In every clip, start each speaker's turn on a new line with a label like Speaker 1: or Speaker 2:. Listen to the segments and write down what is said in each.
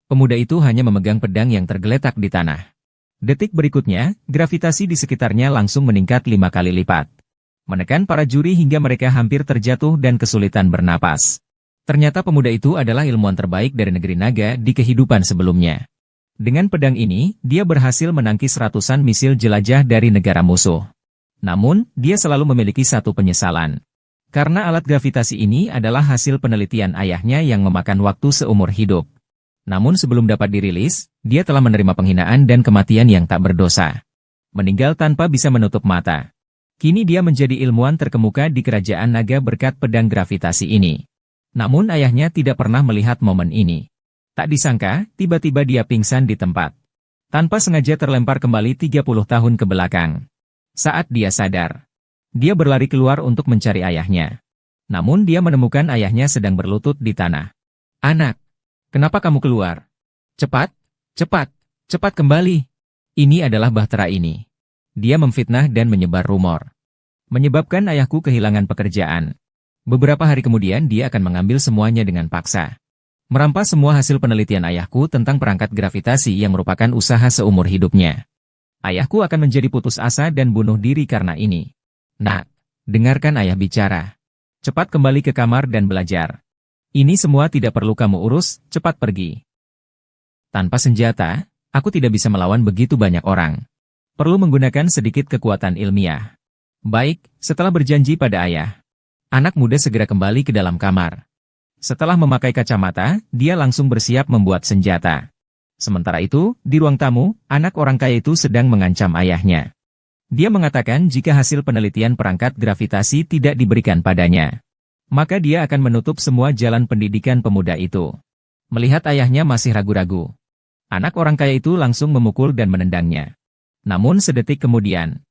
Speaker 1: Pemuda itu hanya memegang pedang yang tergeletak di tanah. Detik berikutnya, gravitasi di sekitarnya langsung meningkat 5 kali lipat. Menekan para juri hingga mereka hampir terjatuh dan kesulitan bernapas. Ternyata pemuda itu adalah ilmuwan terbaik dari negeri naga di kehidupan sebelumnya. Dengan pedang ini, dia berhasil menangkis ratusan misil jelajah dari negara musuh. Namun, dia selalu memiliki satu penyesalan. Karena alat gravitasi ini adalah hasil penelitian ayahnya yang memakan waktu seumur hidup. Namun sebelum dapat dirilis, dia telah menerima penghinaan dan kematian yang tak berdosa. Meninggal tanpa bisa menutup mata. Kini dia menjadi ilmuwan terkemuka di kerajaan naga berkat pedang gravitasi ini. Namun ayahnya tidak pernah melihat momen ini. Tak disangka, tiba-tiba dia pingsan di tempat. Tanpa sengaja terlempar kembali 30 tahun ke belakang. Saat dia sadar, dia berlari keluar untuk mencari ayahnya. Namun dia menemukan ayahnya sedang berlutut di tanah. "Anak, kenapa kamu keluar? Cepat, cepat, cepat kembali." Ini adalah Bahtera ini. Dia memfitnah dan menyebar rumor. Menyebabkan ayahku kehilangan pekerjaan. Beberapa hari kemudian dia akan mengambil semuanya dengan paksa. Merampas semua hasil penelitian ayahku tentang perangkat gravitasi yang merupakan usaha seumur hidupnya. Ayahku akan menjadi putus asa dan bunuh diri karena ini. "Nak, dengarkan ayah bicara. Cepat kembali ke kamar dan belajar. Ini semua tidak perlu kamu urus, cepat pergi." Tanpa senjata, aku tidak bisa melawan begitu banyak orang. Perlu menggunakan sedikit kekuatan ilmiah. Baik, setelah berjanji pada ayah. Anak muda segera kembali ke dalam kamar. Setelah memakai kacamata, dia langsung bersiap membuat senjata. Sementara itu, di ruang tamu, anak orang kaya itu sedang mengancam ayahnya. Dia mengatakan jika hasil penelitian perangkat gravitasi tidak diberikan padanya, maka dia akan menutup semua jalan pendidikan pemuda itu. Melihat ayahnya masih ragu-ragu, anak orang kaya itu langsung memukul dan menendangnya. Namun sedetik kemudian,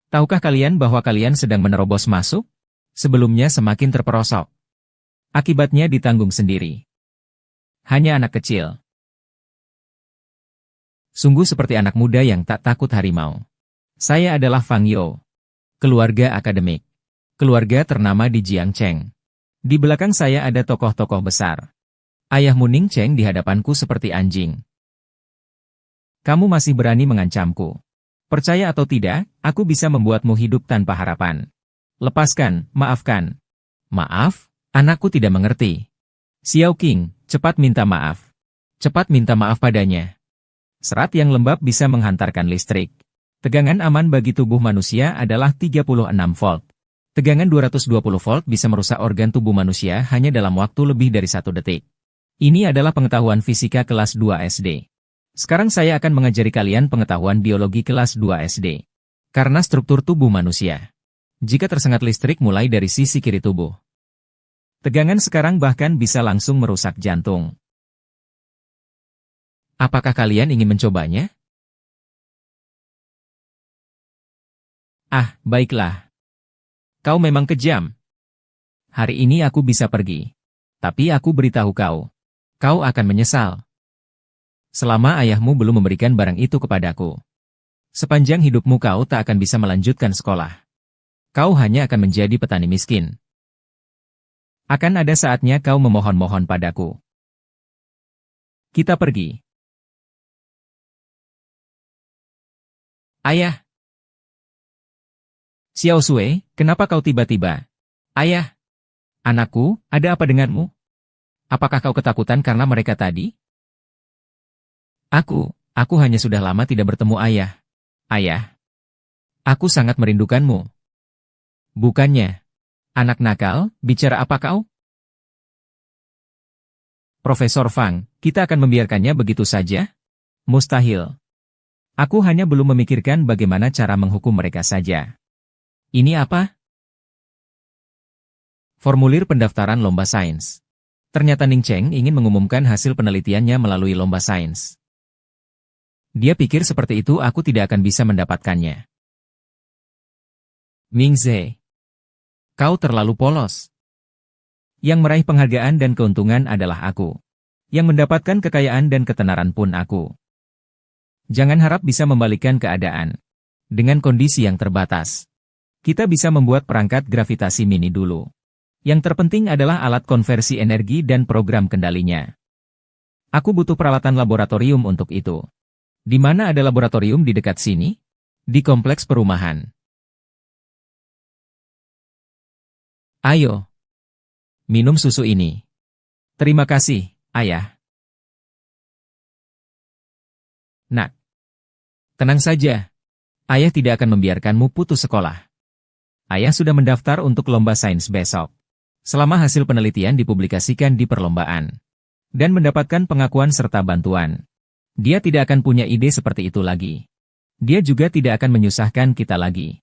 Speaker 1: tahukah kalian bahwa kalian sedang menerobos masuk? Sebelumnya semakin terperosok. Akibatnya ditanggung sendiri. Hanya anak kecil. Sungguh seperti anak muda yang tak takut harimau. Saya adalah Fang Yo. Keluarga akademik. Keluarga ternama di Jiangcheng. Di belakang saya ada tokoh-tokoh besar. Ayahmu Ning Cheng di hadapanku seperti anjing. Kamu masih berani mengancamku. Percaya atau tidak, aku bisa membuatmu hidup tanpa harapan. Lepaskan, maafkan. Maaf? Anakku tidak mengerti. Xiao Qing, cepat minta maaf. Cepat minta maaf padanya. Serat yang lembab bisa menghantarkan listrik. Tegangan aman bagi tubuh manusia adalah 36 volt. Tegangan 220 volt bisa merusak organ tubuh manusia hanya dalam waktu lebih dari 1 detik. Ini adalah pengetahuan fisika kelas 2 SD. Sekarang saya akan mengajari kalian pengetahuan biologi kelas 2 SD. Karena struktur tubuh manusia. Jika tersengat listrik mulai dari sisi kiri tubuh, tegangan sekarang bahkan bisa langsung merusak jantung. Apakah kalian ingin mencobanya? Ah, baiklah. Kau memang kejam. Hari ini aku bisa pergi. Tapi aku beritahu kau. Kau akan menyesal. Selama ayahmu belum memberikan barang itu kepadaku. Sepanjang hidupmu kau tak akan bisa melanjutkan sekolah. Kau hanya akan menjadi petani miskin. Akan ada saatnya kau memohon-mohon padaku. Kita pergi. Ayah. Xiao Sui, kenapa kau tiba-tiba? Ayah. Anakku, ada apa denganmu? Apakah kau ketakutan karena mereka tadi? Aku hanya sudah lama tidak bertemu ayah. Ayah. Aku sangat merindukanmu. Bukannya. Anak nakal, bicara apa kau? Profesor Fang, kita akan membiarkannya begitu saja? Mustahil. Aku hanya belum memikirkan bagaimana cara menghukum mereka saja. Ini apa? Formulir pendaftaran lomba sains. Ternyata Ning Cheng ingin mengumumkan hasil penelitiannya melalui lomba sains. Dia pikir seperti itu aku tidak akan bisa mendapatkannya. Ming Ze. Kau terlalu polos. Yang meraih penghargaan dan keuntungan adalah aku. Yang mendapatkan kekayaan dan ketenaran pun aku. Jangan harap bisa membalikkan keadaan. Dengan kondisi yang terbatas. Kita bisa membuat perangkat gravitasi mini dulu. Yang terpenting adalah alat konversi energi dan program kendalinya. Aku butuh peralatan laboratorium untuk itu. Di mana ada laboratorium di dekat sini? Di kompleks perumahan. Ayo, minum susu ini. Terima kasih, Ayah. Nak, tenang saja. Ayah tidak akan membiarkanmu putus sekolah. Ayah sudah mendaftar untuk lomba sains besok. Selama hasil penelitian dipublikasikan di perlombaan. Dan mendapatkan pengakuan serta bantuan. Dia tidak akan punya ide seperti itu lagi. Dia juga tidak akan menyusahkan kita lagi.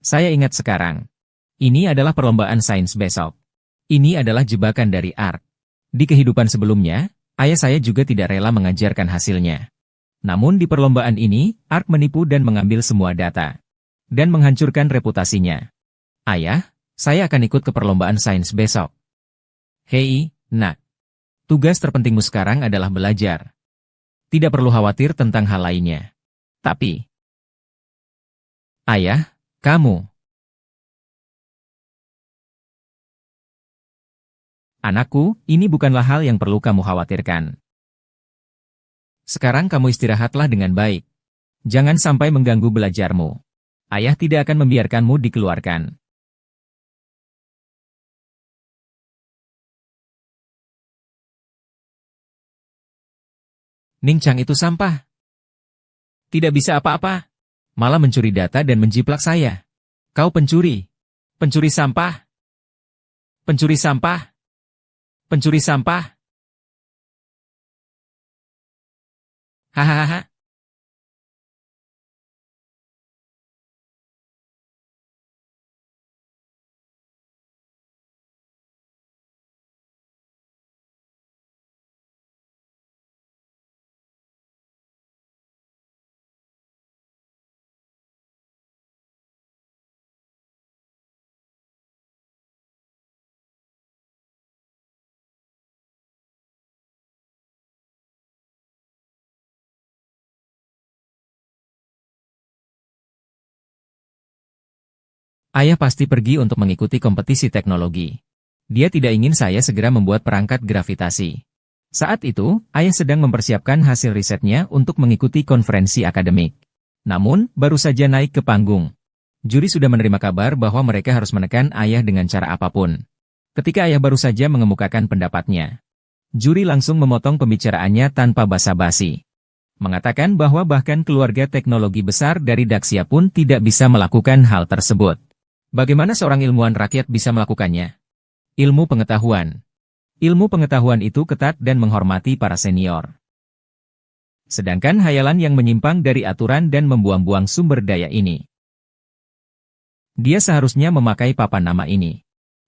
Speaker 1: Saya ingat sekarang. Ini adalah perlombaan sains besok. Ini adalah jebakan dari ARK. Di kehidupan sebelumnya, ayah saya juga tidak rela mengajarkan hasilnya. Namun di perlombaan ini, ARK menipu dan mengambil semua data. Dan menghancurkan reputasinya. Ayah, saya akan ikut ke perlombaan sains besok. Hei, Nak. Tugas terpentingmu sekarang adalah belajar. Tidak perlu khawatir tentang hal lainnya. Tapi, Ayah, kamu. Anakku, ini bukanlah hal yang perlu kamu khawatirkan. Sekarang kamu istirahatlah dengan baik. Jangan sampai mengganggu belajarmu. Ayah tidak akan membiarkanmu dikeluarkan. Ning Chang itu sampah. Tidak bisa apa-apa. Malah mencuri data dan menjiplak saya. Kau pencuri. Pencuri sampah. Pencuri sampah. Pencuri sampah. Hahaha. Ayah pasti pergi untuk mengikuti kompetisi teknologi. Dia tidak ingin saya segera membuat perangkat gravitasi. Saat itu, ayah sedang mempersiapkan hasil risetnya untuk mengikuti konferensi akademik. Namun, baru saja naik ke panggung. Juri sudah menerima kabar bahwa mereka harus menekan ayah dengan cara apapun. Ketika ayah baru saja mengemukakan pendapatnya, juri langsung memotong pembicaraannya tanpa basa-basi. Mengatakan bahwa bahkan keluarga teknologi besar dari Daxia pun tidak bisa melakukan hal tersebut. Bagaimana seorang ilmuwan rakyat bisa melakukannya? Ilmu pengetahuan. Ilmu pengetahuan itu ketat dan menghormati para senior. Sedangkan hayalan yang menyimpang dari aturan dan membuang-buang sumber daya ini. Dia seharusnya memakai papan nama ini.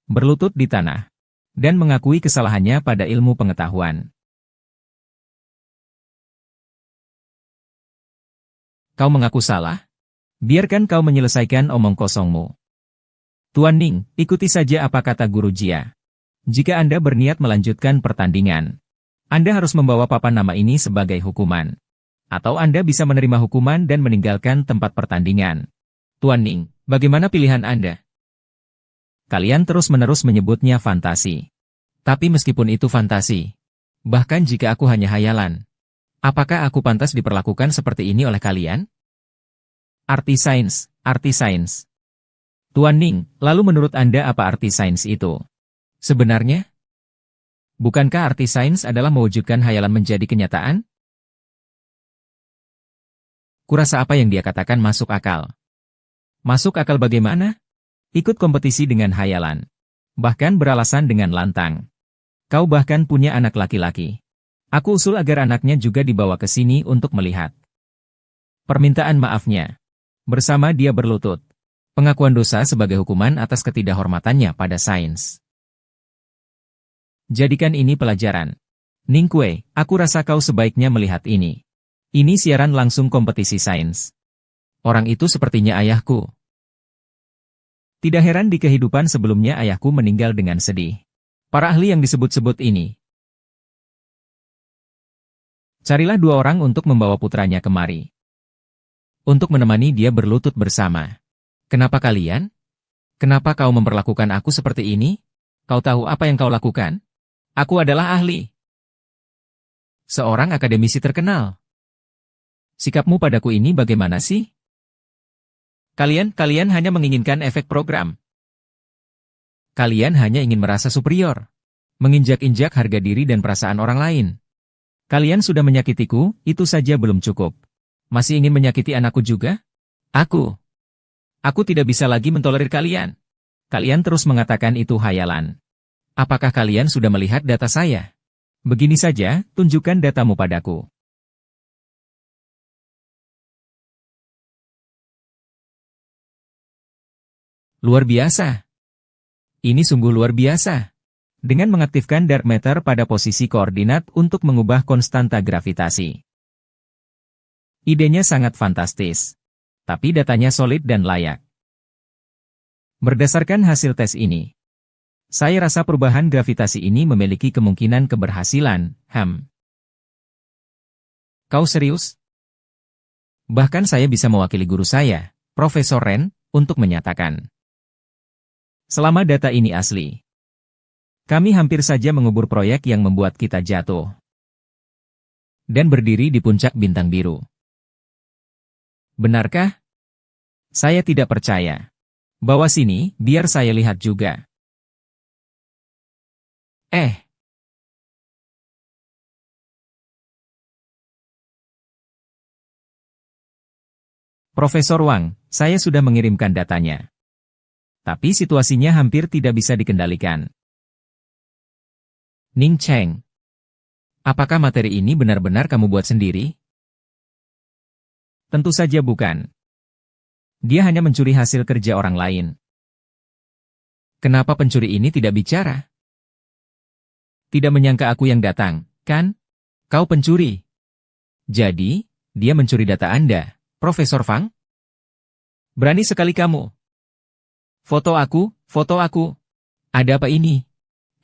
Speaker 1: Berlutut di tanah. Dan mengakui kesalahannya pada ilmu pengetahuan. Kau mengaku salah? Biarkan kau menyelesaikan omong kosongmu. Tuan Ning, ikuti saja apa kata Guru Jia. Jika Anda berniat melanjutkan pertandingan, Anda harus membawa papan nama ini sebagai hukuman. Atau Anda bisa menerima hukuman dan meninggalkan tempat pertandingan. Tuan Ning, bagaimana pilihan Anda? Kalian terus-menerus menyebutnya fantasi. Tapi meskipun itu fantasi, bahkan jika aku hanya hayalan, apakah aku pantas diperlakukan seperti ini oleh kalian? Arti sains, arti sains. Tuan Ning, lalu menurut Anda apa arti sains itu? Sebenarnya? Bukankah arti sains adalah mewujudkan hayalan menjadi kenyataan? Kurasa apa yang dia katakan masuk akal. Masuk akal bagaimana? Ikut kompetisi dengan hayalan. Bahkan beralasan dengan lantang. Kau bahkan punya anak laki-laki. Aku usul agar anaknya juga dibawa ke sini untuk melihat. Permintaan maafnya. Bersama dia berlutut. Pengakuan dosa sebagai hukuman atas ketidakhormatannya pada sains. Jadikan ini pelajaran. Ning Kue, aku rasa kau sebaiknya melihat ini. Ini siaran langsung kompetisi sains. Orang itu sepertinya ayahku. Tidak heran di kehidupan sebelumnya ayahku meninggal dengan sedih. Para ahli yang disebut-sebut ini. Carilah 2 orang untuk membawa putranya kemari. Untuk menemani dia berlutut bersama. Kenapa kalian? Kenapa kau memperlakukan aku seperti ini? Kau tahu apa yang kau lakukan? Aku adalah ahli. Seorang akademisi terkenal. Sikapmu padaku ini bagaimana sih? Kalian hanya menginginkan efek program. Kalian hanya ingin merasa superior. Menginjak-injak harga diri dan perasaan orang lain. Kalian sudah menyakitiku, itu saja belum cukup. Masih ingin menyakiti anakku juga? Aku tidak bisa lagi mentolerir kalian. Kalian terus mengatakan itu hayalan. Apakah kalian sudah melihat data saya? Begini saja, tunjukkan datamu padaku. Luar biasa. Ini sungguh luar biasa. Dengan mengaktifkan dark matter pada posisi koordinat untuk mengubah konstanta gravitasi. Idenya sangat fantastis. Tapi datanya solid dan layak. Berdasarkan hasil tes ini, saya rasa perubahan gravitasi ini memiliki kemungkinan keberhasilan, Kau serius? Bahkan saya bisa mewakili guru saya, Profesor Ren, untuk menyatakan. Selama data ini asli, kami hampir saja mengubur proyek yang membuat kita jatuh. Dan berdiri di puncak bintang biru. Benarkah? Saya tidak percaya. Bawa sini, biar saya lihat juga. Profesor Wang, saya sudah mengirimkan datanya. Tapi situasinya hampir tidak bisa dikendalikan. Ning Cheng, apakah materi ini benar-benar kamu buat sendiri? Tentu saja bukan. Dia hanya mencuri hasil kerja orang lain. Kenapa pencuri ini tidak bicara? Tidak menyangka aku yang datang, kan? Kau pencuri. Jadi, dia mencuri data Anda, Profesor Fang? Berani sekali kamu. Foto aku. Ada apa ini?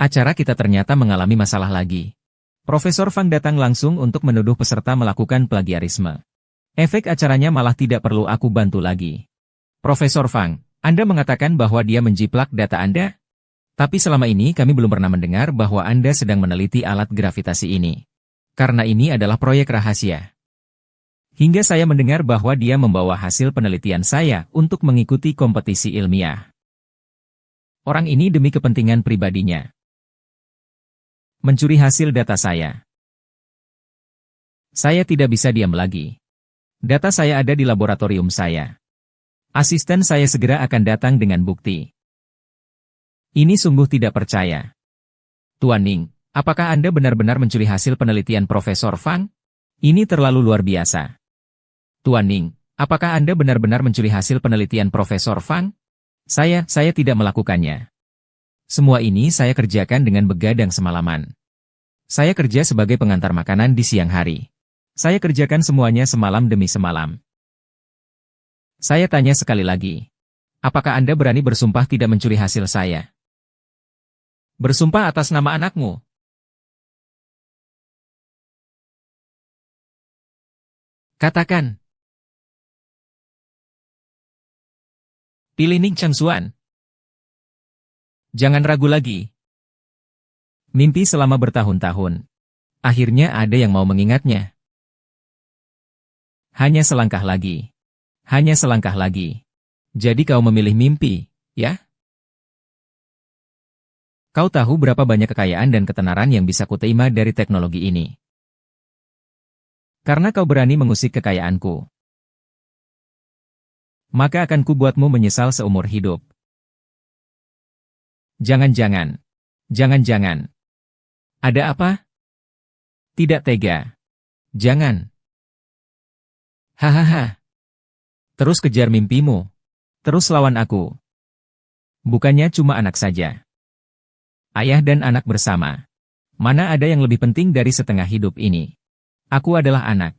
Speaker 1: Acara kita ternyata mengalami masalah lagi. Profesor Fang datang langsung untuk menuduh peserta melakukan plagiarisme. Efek acaranya malah tidak perlu aku bantu lagi. Profesor Fang, Anda mengatakan bahwa dia menjiplak data Anda? Tapi selama ini kami belum pernah mendengar bahwa Anda sedang meneliti alat gravitasi ini. Karena ini adalah proyek rahasia. Hingga saya mendengar bahwa dia membawa hasil penelitian saya untuk mengikuti kompetisi ilmiah. Orang ini demi kepentingan pribadinya. Mencuri hasil data saya. Saya tidak bisa diam lagi. Data saya ada di laboratorium saya. Asisten saya segera akan datang dengan bukti. Ini sungguh tidak percaya. Tuan Ning, apakah Anda benar-benar mencuri hasil penelitian Profesor Fang? Ini terlalu luar biasa. Tuan Ning, apakah Anda benar-benar mencuri hasil penelitian Profesor Fang? Saya tidak melakukannya. Semua ini saya kerjakan dengan begadang semalaman. Saya kerja sebagai pengantar makanan di siang hari. Saya kerjakan semuanya semalam demi semalam. Saya tanya sekali lagi. Apakah Anda berani bersumpah tidak mencuri hasil saya? Bersumpah atas nama anakmu. Katakan. Pilih Ning Changxuan. Jangan ragu lagi. Mimpi selama bertahun-tahun. Akhirnya ada yang mau mengingatnya. Hanya selangkah lagi. Hanya selangkah lagi. Jadi kau memilih mimpi, ya? Kau tahu berapa banyak kekayaan dan ketenaran yang bisa kuterima dari teknologi ini. Karena kau berani mengusik kekayaanku. Maka akan kubuatmu menyesal seumur hidup. Jangan-jangan. Jangan-jangan. Ada apa? Tidak tega. Jangan. Hahaha. Terus kejar mimpimu. Terus lawan aku. Bukannya cuma anak saja. Ayah dan anak bersama. Mana ada yang lebih penting dari setengah hidup ini? Aku adalah anak.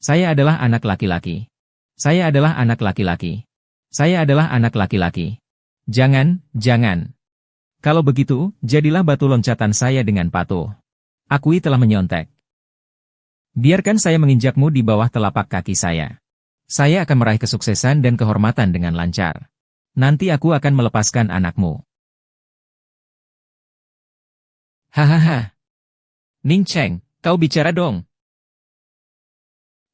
Speaker 1: Saya adalah anak laki-laki. Saya adalah anak laki-laki. Saya adalah anak laki-laki. Jangan. Kalau begitu, jadilah batu loncatan saya dengan patuh. Akui telah menyontek. Biarkan saya menginjakmu di bawah telapak kaki saya. Saya akan meraih kesuksesan dan kehormatan dengan lancar. Nanti aku akan melepaskan anakmu. Hahaha. Ning Cheng, kau bicara dong.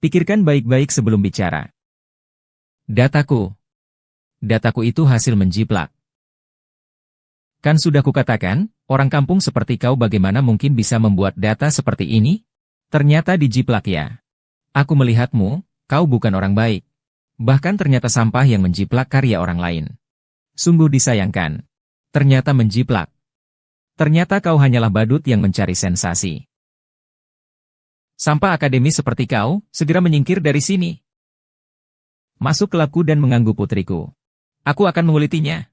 Speaker 1: Pikirkan baik-baik sebelum bicara. Dataku. Dataku itu hasil menjiplak. Kan sudah kukatakan, orang kampung seperti kau bagaimana mungkin bisa membuat data seperti ini? Ternyata dijiplak ya. Aku melihatmu, kau bukan orang baik. Bahkan ternyata sampah yang menjiplak karya orang lain. Sungguh disayangkan. Ternyata menjiplak. Ternyata kau hanyalah badut yang mencari sensasi. Sampah akademis seperti kau, segera menyingkir dari sini. Masuk ke labku dan mengganggu putriku. Aku akan mengulitinya.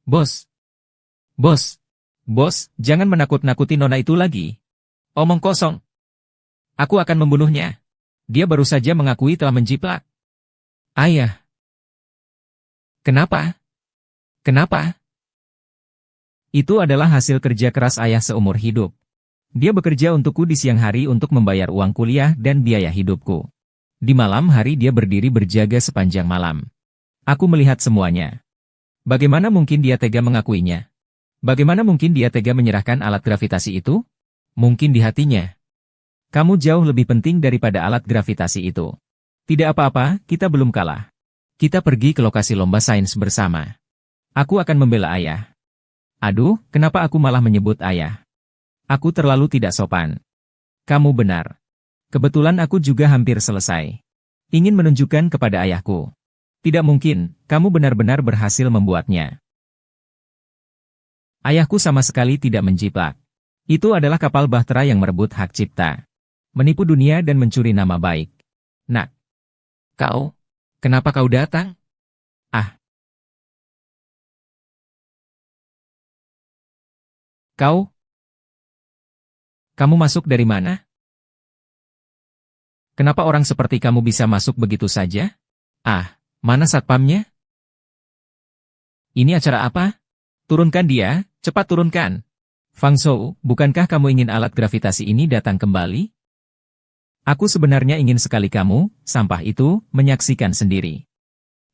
Speaker 1: Bos. Bos. Bos, jangan menakut-nakuti nona itu lagi. Omong kosong. Aku akan membunuhnya. Dia baru saja mengakui telah menjiplak. Ayah. Kenapa? Kenapa? Itu adalah hasil kerja keras ayah seumur hidup. Dia bekerja untukku di siang hari untuk membayar uang kuliah dan biaya hidupku. Di malam hari dia berdiri berjaga sepanjang malam. Aku melihat semuanya. Bagaimana mungkin dia tega mengakuinya? Bagaimana mungkin dia tega menyerahkan alat gravitasi itu? Mungkin di hatinya. Kamu jauh lebih penting daripada alat gravitasi itu. Tidak apa-apa, kita belum kalah. Kita pergi ke lokasi lomba sains bersama. Aku akan membela ayah. Aduh, kenapa aku malah menyebut ayah? Aku terlalu tidak sopan. Kamu benar. Kebetulan aku juga hampir selesai. Ingin menunjukkan kepada ayahku. Tidak mungkin, kamu benar-benar berhasil membuatnya. Ayahku sama sekali tidak menjiplak. Itu adalah kapal bahtera yang merebut hak cipta. Menipu dunia dan mencuri nama baik. Nak. Kau? Kenapa kau datang? Ah. Kau? Kamu masuk dari mana? Kenapa orang seperti kamu bisa masuk begitu saja? Ah, mana satpamnya? Ini acara apa? Turunkan dia, cepat turunkan. Fang Zhou, bukankah kamu ingin alat gravitasi ini datang kembali? Aku sebenarnya ingin sekali kamu, sampah itu, menyaksikan sendiri.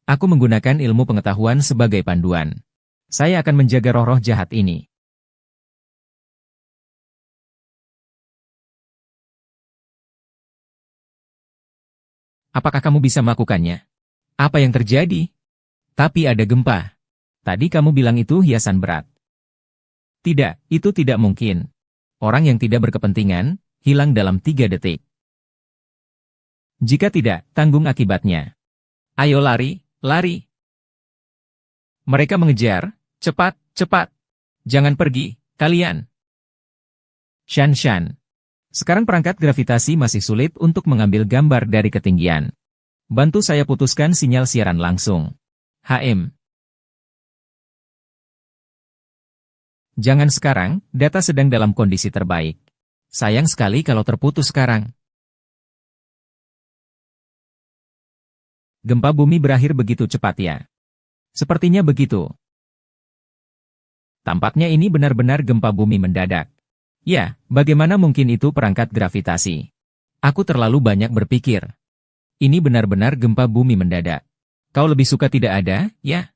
Speaker 1: Aku menggunakan ilmu pengetahuan sebagai panduan. Saya akan menjaga roh-roh jahat ini. Apakah kamu bisa melakukannya? Apa yang terjadi? Tapi ada gempa. Tadi kamu bilang itu hiasan berat. Tidak, itu tidak mungkin. Orang yang tidak berkepentingan, hilang dalam 3 detik. Jika tidak, tanggung akibatnya. Ayo lari, lari. Mereka mengejar, cepat, cepat. Jangan pergi, kalian. Shan. Sekarang perangkat gravitasi masih sulit untuk mengambil gambar dari ketinggian. Bantu saya putuskan sinyal siaran langsung. HM. Jangan sekarang, data sedang dalam kondisi terbaik. Sayang sekali kalau terputus sekarang. Gempa bumi berakhir begitu cepat ya. Sepertinya begitu. Tampaknya ini benar-benar gempa bumi mendadak. Ya, bagaimana mungkin itu perangkat gravitasi? Aku terlalu banyak berpikir. Ini benar-benar gempa bumi mendadak. Kau lebih suka tidak ada, ya?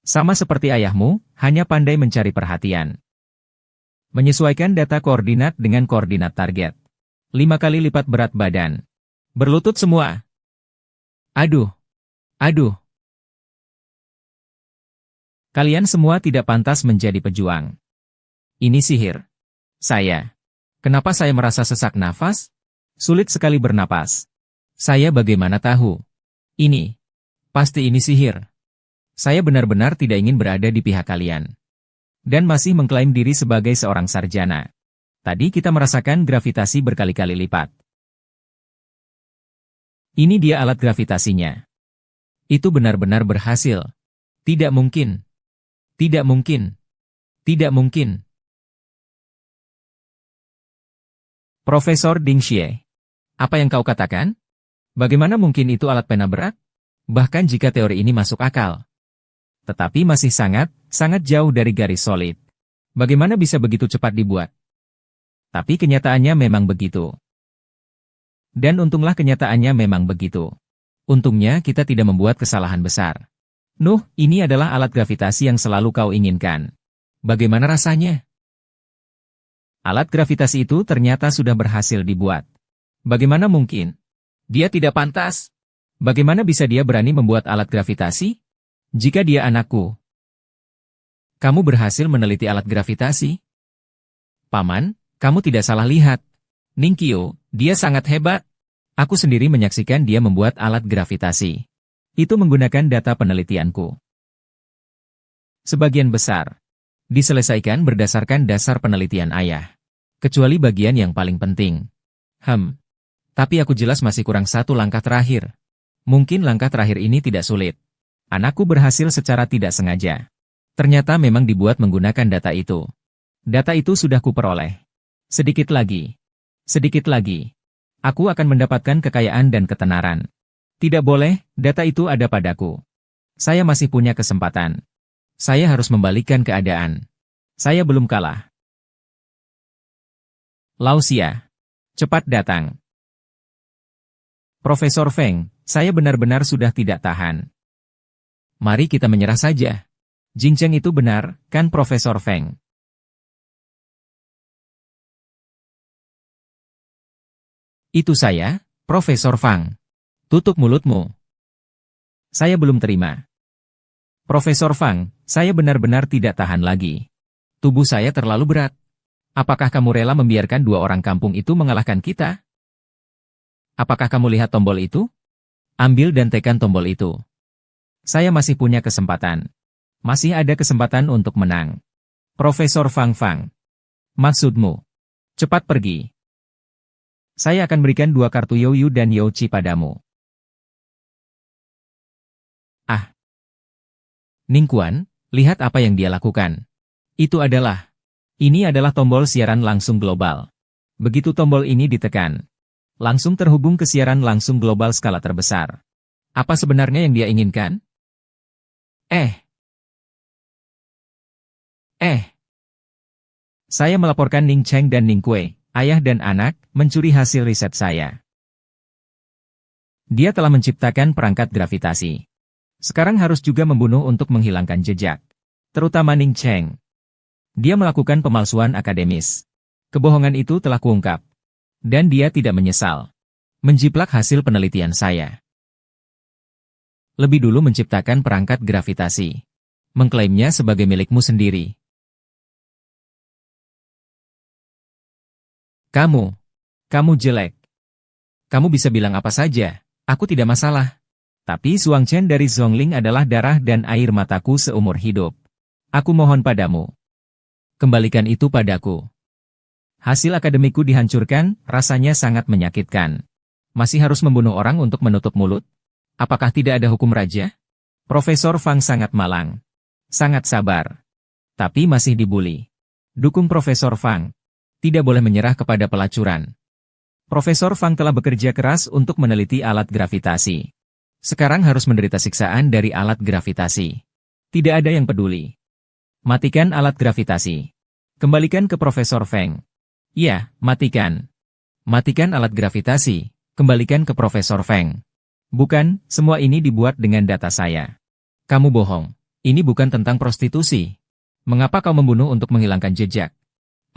Speaker 1: Sama seperti ayahmu, hanya pandai mencari perhatian. Menyesuaikan data koordinat dengan koordinat target. 5 kali lipat berat badan. Berlutut semua. Aduh. Aduh. Kalian semua tidak pantas menjadi pejuang. Ini sihir. Saya. Kenapa saya merasa sesak nafas? Sulit sekali bernapas. Saya bagaimana tahu? Ini. Pasti ini sihir. Saya benar-benar tidak ingin berada di pihak kalian. Dan masih mengklaim diri sebagai seorang sarjana. Tadi kita merasakan gravitasi berkali-kali lipat. Ini dia alat gravitasinya. Itu benar-benar berhasil. Tidak mungkin. Tidak mungkin. Tidak mungkin. Profesor Ding Xie. Apa yang kau katakan? Bagaimana mungkin itu alat pena berat? Bahkan jika teori ini masuk akal. Tetapi masih sangat jauh dari garis solid. Bagaimana bisa begitu cepat dibuat? Tapi kenyataannya memang begitu. Dan untunglah kenyataannya memang begitu. Untungnya kita tidak membuat kesalahan besar. Nuh, ini adalah alat gravitasi yang selalu kau inginkan. Bagaimana rasanya? Alat gravitasi itu ternyata sudah berhasil dibuat. Bagaimana mungkin? Dia tidak pantas. Bagaimana bisa dia berani membuat alat gravitasi? Jika dia anakku. Kamu berhasil meneliti alat gravitasi? Paman, kamu tidak salah lihat. Ningqiu, dia sangat hebat. Aku sendiri menyaksikan dia membuat alat gravitasi. Itu menggunakan data penelitianku. Sebagian besar diselesaikan berdasarkan dasar penelitian ayah. Kecuali bagian yang paling penting. Tapi aku jelas masih kurang satu langkah terakhir. Mungkin langkah terakhir ini tidak sulit. Anakku berhasil secara tidak sengaja. Ternyata memang dibuat menggunakan data itu. Data itu sudah kuperoleh. Sedikit lagi. Sedikit lagi. Aku akan mendapatkan kekayaan dan ketenaran. Tidak boleh, data itu ada padaku. Saya masih punya kesempatan. Saya harus membalikkan keadaan. Saya belum kalah. Lao Xia, cepat datang. Profesor Feng, saya benar-benar sudah tidak tahan. Mari kita menyerah saja. Jingcheng itu benar, kan Profesor Feng? Itu saya, Profesor Fang. Tutup mulutmu. Saya belum terima. Profesor Fang, saya benar-benar tidak tahan lagi. Tubuh saya terlalu berat. Apakah kamu rela membiarkan dua orang kampung itu mengalahkan kita? Apakah kamu lihat tombol itu? Ambil dan tekan tombol itu. Saya masih punya kesempatan. Masih ada kesempatan untuk menang. Profesor Fang Fang. Maksudmu? Cepat pergi. Saya akan berikan dua kartu Youyu dan Youchi padamu. Ningguan, lihat apa yang dia lakukan. Ini adalah tombol siaran langsung global. Begitu tombol ini ditekan, langsung terhubung ke siaran langsung global skala terbesar. Apa sebenarnya yang dia inginkan? Saya melaporkan Ning Cheng dan Ning Kue, ayah dan anak, mencuri hasil riset saya. Dia telah menciptakan perangkat gravitasi. Sekarang harus juga membunuh untuk menghilangkan jejak. Terutama Ning Cheng. Dia melakukan pemalsuan akademis. Kebohongan itu telah kuungkap. Dan dia tidak menyesal. Menjiplak hasil penelitian saya. Lebih dulu menciptakan perangkat gravitasi. Mengklaimnya sebagai milikmu sendiri. Kamu jelek. Kamu bisa bilang apa saja, aku tidak masalah. Tapi Zhuang Chen dari Zhongling adalah darah dan air mataku seumur hidup. Aku mohon padamu. Kembalikan itu padaku. Hasil akademiku dihancurkan, rasanya sangat menyakitkan. Masih harus membunuh orang untuk menutup mulut? Apakah tidak ada hukum raja? Profesor Fang sangat malang. Sangat sabar. Tapi masih dibuli. Dukung Profesor Fang. Tidak boleh menyerah kepada pelacuran. Profesor Fang telah bekerja keras untuk meneliti alat gravitasi. Sekarang harus menderita siksaan dari alat gravitasi. Tidak ada yang peduli. Matikan alat gravitasi. Kembalikan ke Profesor Feng. Ya, matikan. Matikan alat gravitasi. Kembalikan ke Profesor Feng. Bukan, semua ini dibuat dengan data saya. Kamu bohong. Ini bukan tentang prostitusi. Mengapa kau membunuh untuk menghilangkan jejak?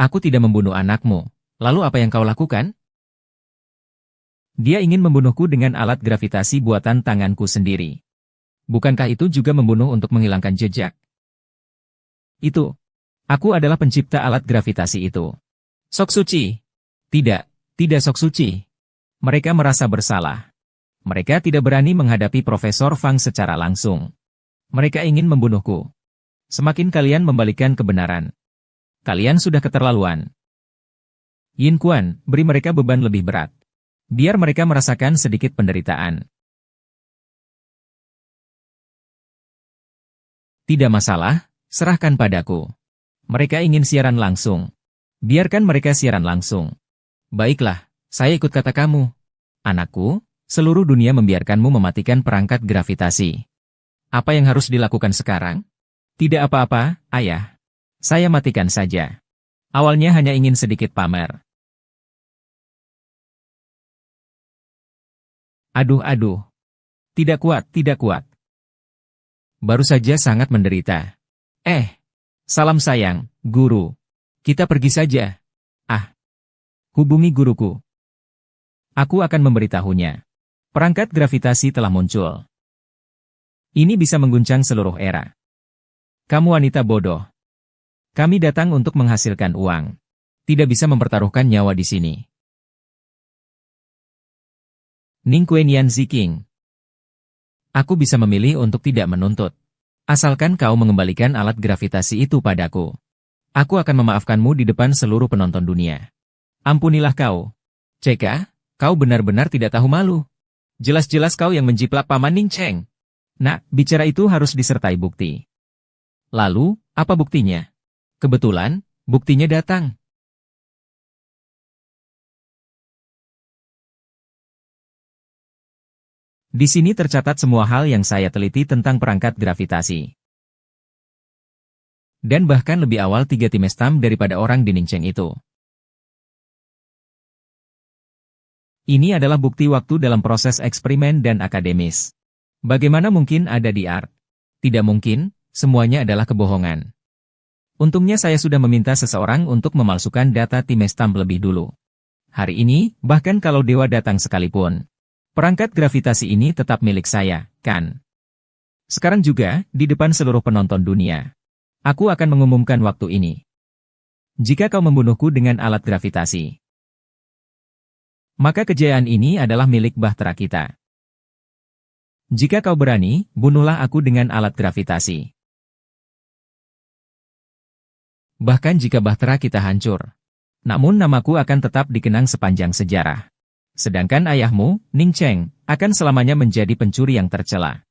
Speaker 1: Aku tidak membunuh anakmu. Lalu apa yang kau lakukan? Dia ingin membunuhku dengan alat gravitasi buatan tanganku sendiri. Bukankah itu juga membunuh untuk menghilangkan jejak? Aku adalah pencipta alat gravitasi itu. Sok Suci. Tidak Sok Suci. Mereka merasa bersalah. Mereka tidak berani menghadapi Profesor Fang secara langsung. Mereka ingin membunuhku. Semakin kalian membalikan kebenaran, kalian sudah keterlaluan. Yin Kuan, beri mereka beban lebih berat. Biar mereka merasakan sedikit penderitaan. Tidak masalah, serahkan padaku. Mereka ingin siaran langsung. Biarkan mereka siaran langsung. Baiklah, saya ikut kata kamu. Anakku, seluruh dunia membiarkanmu mematikan perangkat gravitasi. Apa yang harus dilakukan sekarang? Tidak apa-apa, ayah. Saya matikan saja. Awalnya hanya ingin sedikit pamer. Aduh. Tidak kuat. Baru saja sangat menderita. Salam sayang, guru. Kita pergi saja. Ah, hubungi guruku. Aku akan memberitahunya. Perangkat gravitasi telah muncul. Ini bisa mengguncang seluruh era. Kamu wanita bodoh. Kami datang untuk menghasilkan uang. Tidak bisa mempertaruhkan nyawa di sini. Ningquenian Ziking. Aku bisa memilih untuk tidak menuntut. Asalkan kau mengembalikan alat gravitasi itu padaku. Aku akan memaafkanmu di depan seluruh penonton dunia. Ampunilah kau. Ceka, kau benar-benar tidak tahu malu. Jelas-jelas kau yang menjiplak Paman Ning Cheng. Nah, bicara itu harus disertai bukti. Lalu, apa buktinya? Kebetulan, buktinya datang. Di sini tercatat semua hal yang saya teliti tentang perangkat gravitasi. Dan bahkan lebih awal 3 timestamp daripada orang di Ningcheng itu. Ini adalah bukti waktu dalam proses eksperimen dan akademis. Bagaimana mungkin ada di art? Tidak mungkin, semuanya adalah kebohongan. Untungnya saya sudah meminta seseorang untuk memalsukan data timestamp lebih dulu. Hari ini, bahkan kalau dewa datang sekalipun, perangkat gravitasi ini tetap milik saya, kan? Sekarang juga, di depan seluruh penonton dunia, aku akan mengumumkan waktu ini. Jika kau membunuhku dengan alat gravitasi, maka kejayaan ini adalah milik bahtera kita. Jika kau berani, bunuhlah aku dengan alat gravitasi. Bahkan jika bahtera kita hancur, namun namaku akan tetap dikenang sepanjang sejarah. Sedangkan ayahmu, Ning Cheng, akan selamanya menjadi pencuri yang tercela.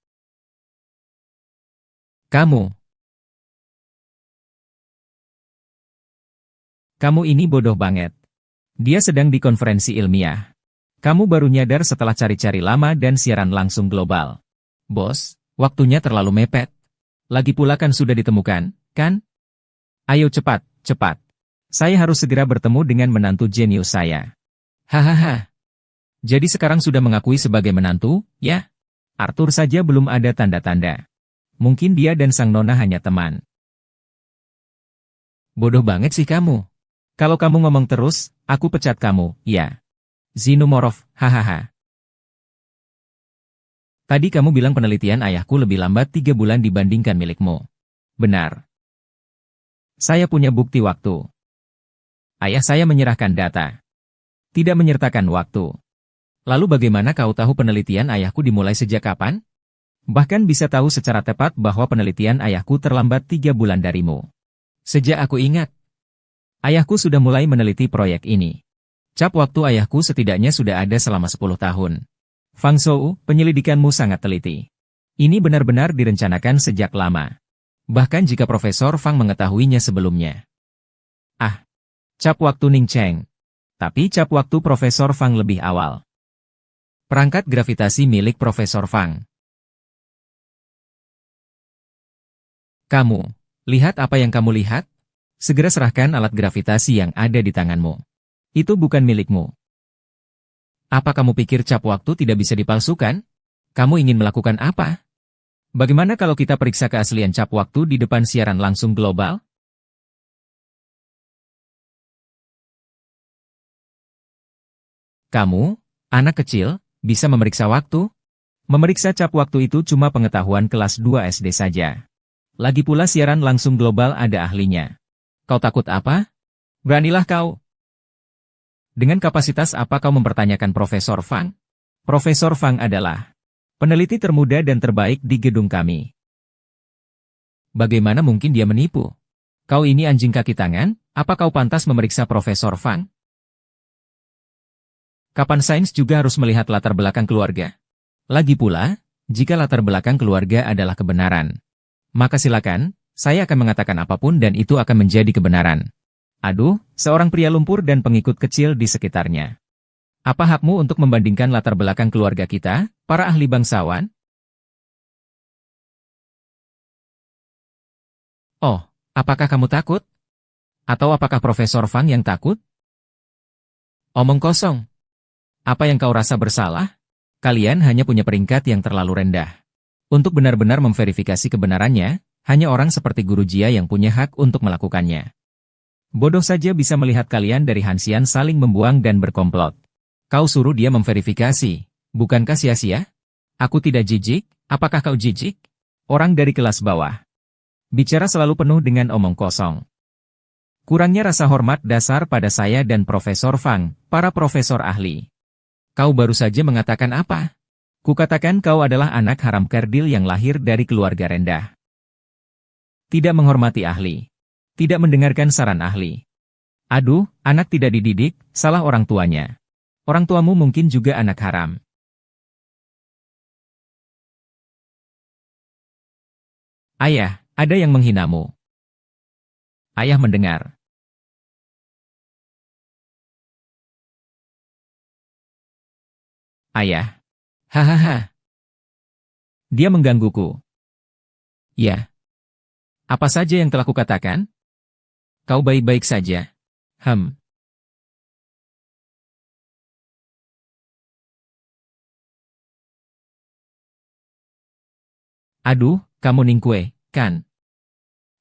Speaker 1: Kamu ini bodoh banget. Dia sedang di konferensi ilmiah. Kamu baru nyadar setelah cari-cari lama dan siaran langsung global. Bos, waktunya terlalu mepet. Lagi pula kan sudah ditemukan, kan? Ayo cepat, cepat. Saya harus segera bertemu dengan menantu jenius saya. Hahaha. Jadi sekarang sudah mengakui sebagai menantu, ya? Arthur saja belum ada tanda-tanda. Mungkin dia dan sang nona hanya teman. Bodoh banget sih kamu. Kalau kamu ngomong terus, aku pecat kamu, ya. Zinomorov, hahaha. Tadi kamu bilang penelitian ayahku lebih lambat 3 bulan dibandingkan milikmu. Benar. Saya punya bukti waktu. Ayah saya menyerahkan data. Tidak menyertakan waktu. Lalu bagaimana kau tahu penelitian ayahku dimulai sejak kapan? Bahkan bisa tahu secara tepat bahwa penelitian ayahku terlambat 3 bulan darimu. Sejak aku ingat, ayahku sudah mulai meneliti proyek ini. Cap waktu ayahku setidaknya sudah ada selama 10 tahun. Fang Shou, penyelidikanmu sangat teliti. Ini benar-benar direncanakan sejak lama. Bahkan jika Profesor Fang mengetahuinya sebelumnya. Ah, cap waktu Ning Cheng. Tapi cap waktu Profesor Fang lebih awal. Perangkat gravitasi milik Profesor Fang. Kamu, lihat apa yang kamu lihat? Segera serahkan alat gravitasi yang ada di tanganmu. Itu bukan milikmu. Apa kamu pikir cap waktu tidak bisa dipalsukan? Kamu ingin melakukan apa? Bagaimana kalau kita periksa keaslian cap waktu di depan siaran langsung global? Kamu, anak kecil, bisa memeriksa waktu? Memeriksa cap waktu itu cuma pengetahuan kelas 2 SD saja. Lagi pula siaran langsung global ada ahlinya. Kau takut apa? Beranilah kau. Dengan kapasitas apa kau mempertanyakan Profesor Fang? Profesor Fang adalah peneliti termuda dan terbaik di gedung kami. Bagaimana mungkin dia menipu? Kau ini anjing kaki tangan, apa kau pantas memeriksa Profesor Fang? Kapan sains juga harus melihat latar belakang keluarga? Lagi pula, jika latar belakang keluarga adalah kebenaran, maka silakan, saya akan mengatakan apapun dan itu akan menjadi kebenaran. Aduh, seorang pria lumpur dan pengikut kecil di sekitarnya. Apa hakmu untuk membandingkan latar belakang keluarga kita, para ahli bangsawan? Oh, apakah kamu takut? Atau apakah Profesor Fang yang takut? Omong kosong. Apa yang kau rasa bersalah? Kalian hanya punya peringkat yang terlalu rendah. Untuk benar-benar memverifikasi kebenarannya, hanya orang seperti Guru Jia yang punya hak untuk melakukannya. Bodoh saja bisa melihat kalian dari Hansian saling membuang dan berkomplot. Kau suruh dia memverifikasi, bukankah sia-sia? Aku tidak jijik, apakah kau jijik? Orang dari kelas bawah. Bicara selalu penuh dengan omong kosong. Kurangnya rasa hormat dasar pada saya dan Profesor Fang, para profesor ahli. Kau baru saja mengatakan apa? Kukatakan kau adalah anak haram kerdil yang lahir dari keluarga rendah. Tidak menghormati ahli. Tidak mendengarkan saran ahli. Aduh, anak tidak dididik, salah orang tuanya. Orang tuamu mungkin juga anak haram. Ayah, ada yang menghinamu. Ayah mendengar. Ayah. Hahaha. Dia menggangguku. Ya. Apa saja yang telah kukatakan? Kau baik-baik saja. Aduh, kamu Ningkue, kan?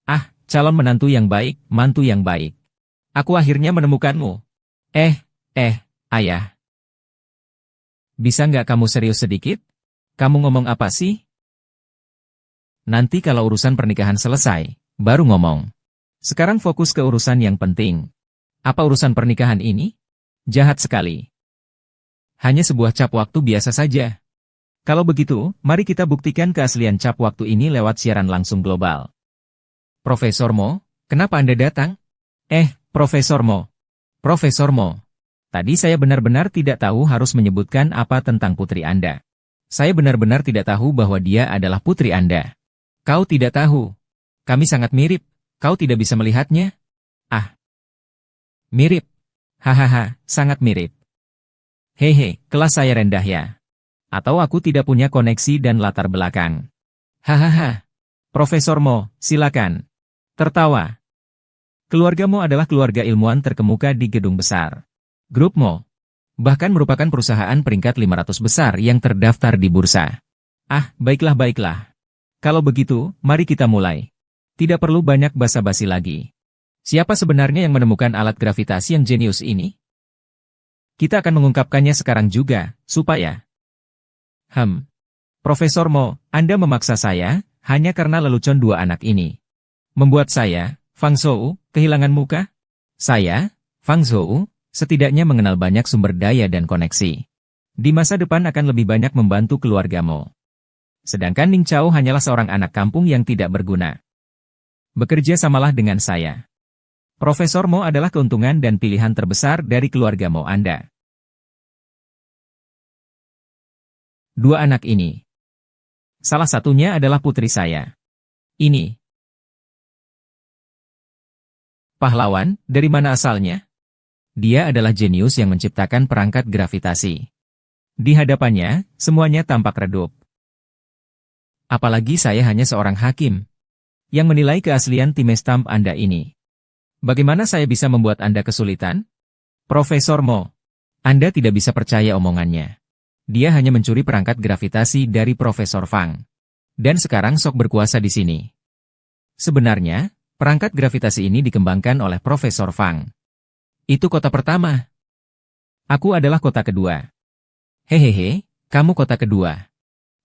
Speaker 1: Ah, calon menantu yang baik, mantu yang baik. Aku akhirnya menemukanmu. Eh, ayah. Bisa nggak kamu serius sedikit? Kamu ngomong apa sih? Nanti kalau urusan pernikahan selesai, baru ngomong. Sekarang fokus ke urusan yang penting. Apa urusan pernikahan ini? Jahat sekali. Hanya sebuah cap waktu biasa saja. Kalau begitu, mari kita buktikan keaslian cap waktu ini lewat siaran langsung global. Profesor Mo, kenapa Anda datang? Profesor Mo. Profesor Mo. Tadi saya benar-benar tidak tahu harus menyebutkan apa tentang putri Anda. Saya benar-benar tidak tahu bahwa dia adalah putri Anda. Kau tidak tahu. Kami sangat mirip. Kau tidak bisa melihatnya? Ah. Mirip. Hahaha, sangat mirip. Hehe, kelas saya rendah ya. Atau aku tidak punya koneksi dan latar belakang. Hahaha. Profesor Mo, silakan. Tertawa. Keluargamu adalah keluarga ilmuwan terkemuka di gedung besar. Grup Mo. Bahkan merupakan perusahaan peringkat 500 besar yang terdaftar di bursa. Ah, baiklah. Kalau begitu, mari kita mulai. Tidak perlu banyak basa-basi lagi. Siapa sebenarnya yang menemukan alat gravitasi yang jenius ini? Kita akan mengungkapkannya sekarang juga, supaya... Profesor Mo, Anda memaksa saya, hanya karena lelucon dua anak ini. Membuat saya, Fang Zhou, kehilangan muka? Saya, Fang Zhou, setidaknya mengenal banyak sumber daya dan koneksi. Di masa depan akan lebih banyak membantu keluargamu. Sedangkan Ning Chao hanyalah seorang anak kampung yang tidak berguna. Bekerja samalah dengan saya. Profesor Mo adalah keuntungan dan pilihan terbesar dari keluarga Mo Anda. Dua anak ini. Salah satunya adalah putri saya. Ini. Pahlawan, dari mana asalnya? Dia adalah jenius yang menciptakan perangkat gravitasi. Di hadapannya, semuanya tampak redup. Apalagi saya hanya seorang hakim yang menilai keaslian time stamp Anda ini. Bagaimana saya bisa membuat Anda kesulitan? Profesor Mo, Anda tidak bisa percaya omongannya. Dia hanya mencuri perangkat gravitasi dari Profesor Fang. Dan sekarang sok berkuasa di sini. Sebenarnya, perangkat gravitasi ini dikembangkan oleh Profesor Fang. Itu kota pertama. Aku adalah kota kedua. Hehehe, kamu kota kedua.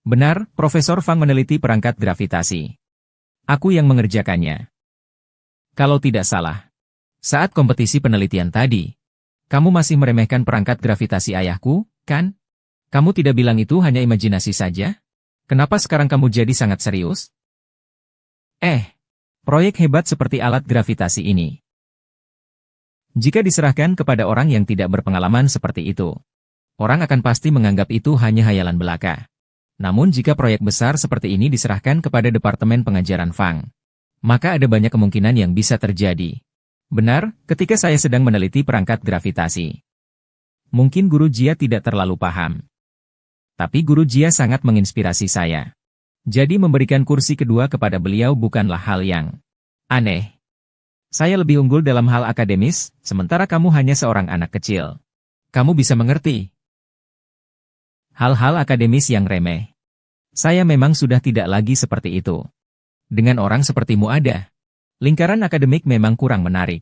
Speaker 1: Benar, Profesor Fang meneliti perangkat gravitasi. Aku yang mengerjakannya. Kalau tidak salah, saat kompetisi penelitian tadi, kamu masih meremehkan perangkat gravitasi ayahku, kan? Kamu tidak bilang itu hanya imajinasi saja? Kenapa sekarang kamu jadi sangat serius? Proyek hebat seperti alat gravitasi ini. Jika diserahkan kepada orang yang tidak berpengalaman seperti itu, orang akan pasti menganggap itu hanya hayalan belaka. Namun jika proyek besar seperti ini diserahkan kepada Departemen Pengajaran Fang, maka ada banyak kemungkinan yang bisa terjadi. Benar, ketika saya sedang meneliti perangkat gravitasi. Mungkin Guru Jia tidak terlalu paham. Tapi Guru Jia sangat menginspirasi saya. Jadi memberikan kursi kedua kepada beliau bukanlah hal yang aneh. Saya lebih unggul dalam hal akademis, sementara kamu hanya seorang anak kecil. Kamu bisa mengerti hal-hal akademis yang remeh. Saya memang sudah tidak lagi seperti itu. Dengan orang sepertimu ada. Lingkaran akademik memang kurang menarik.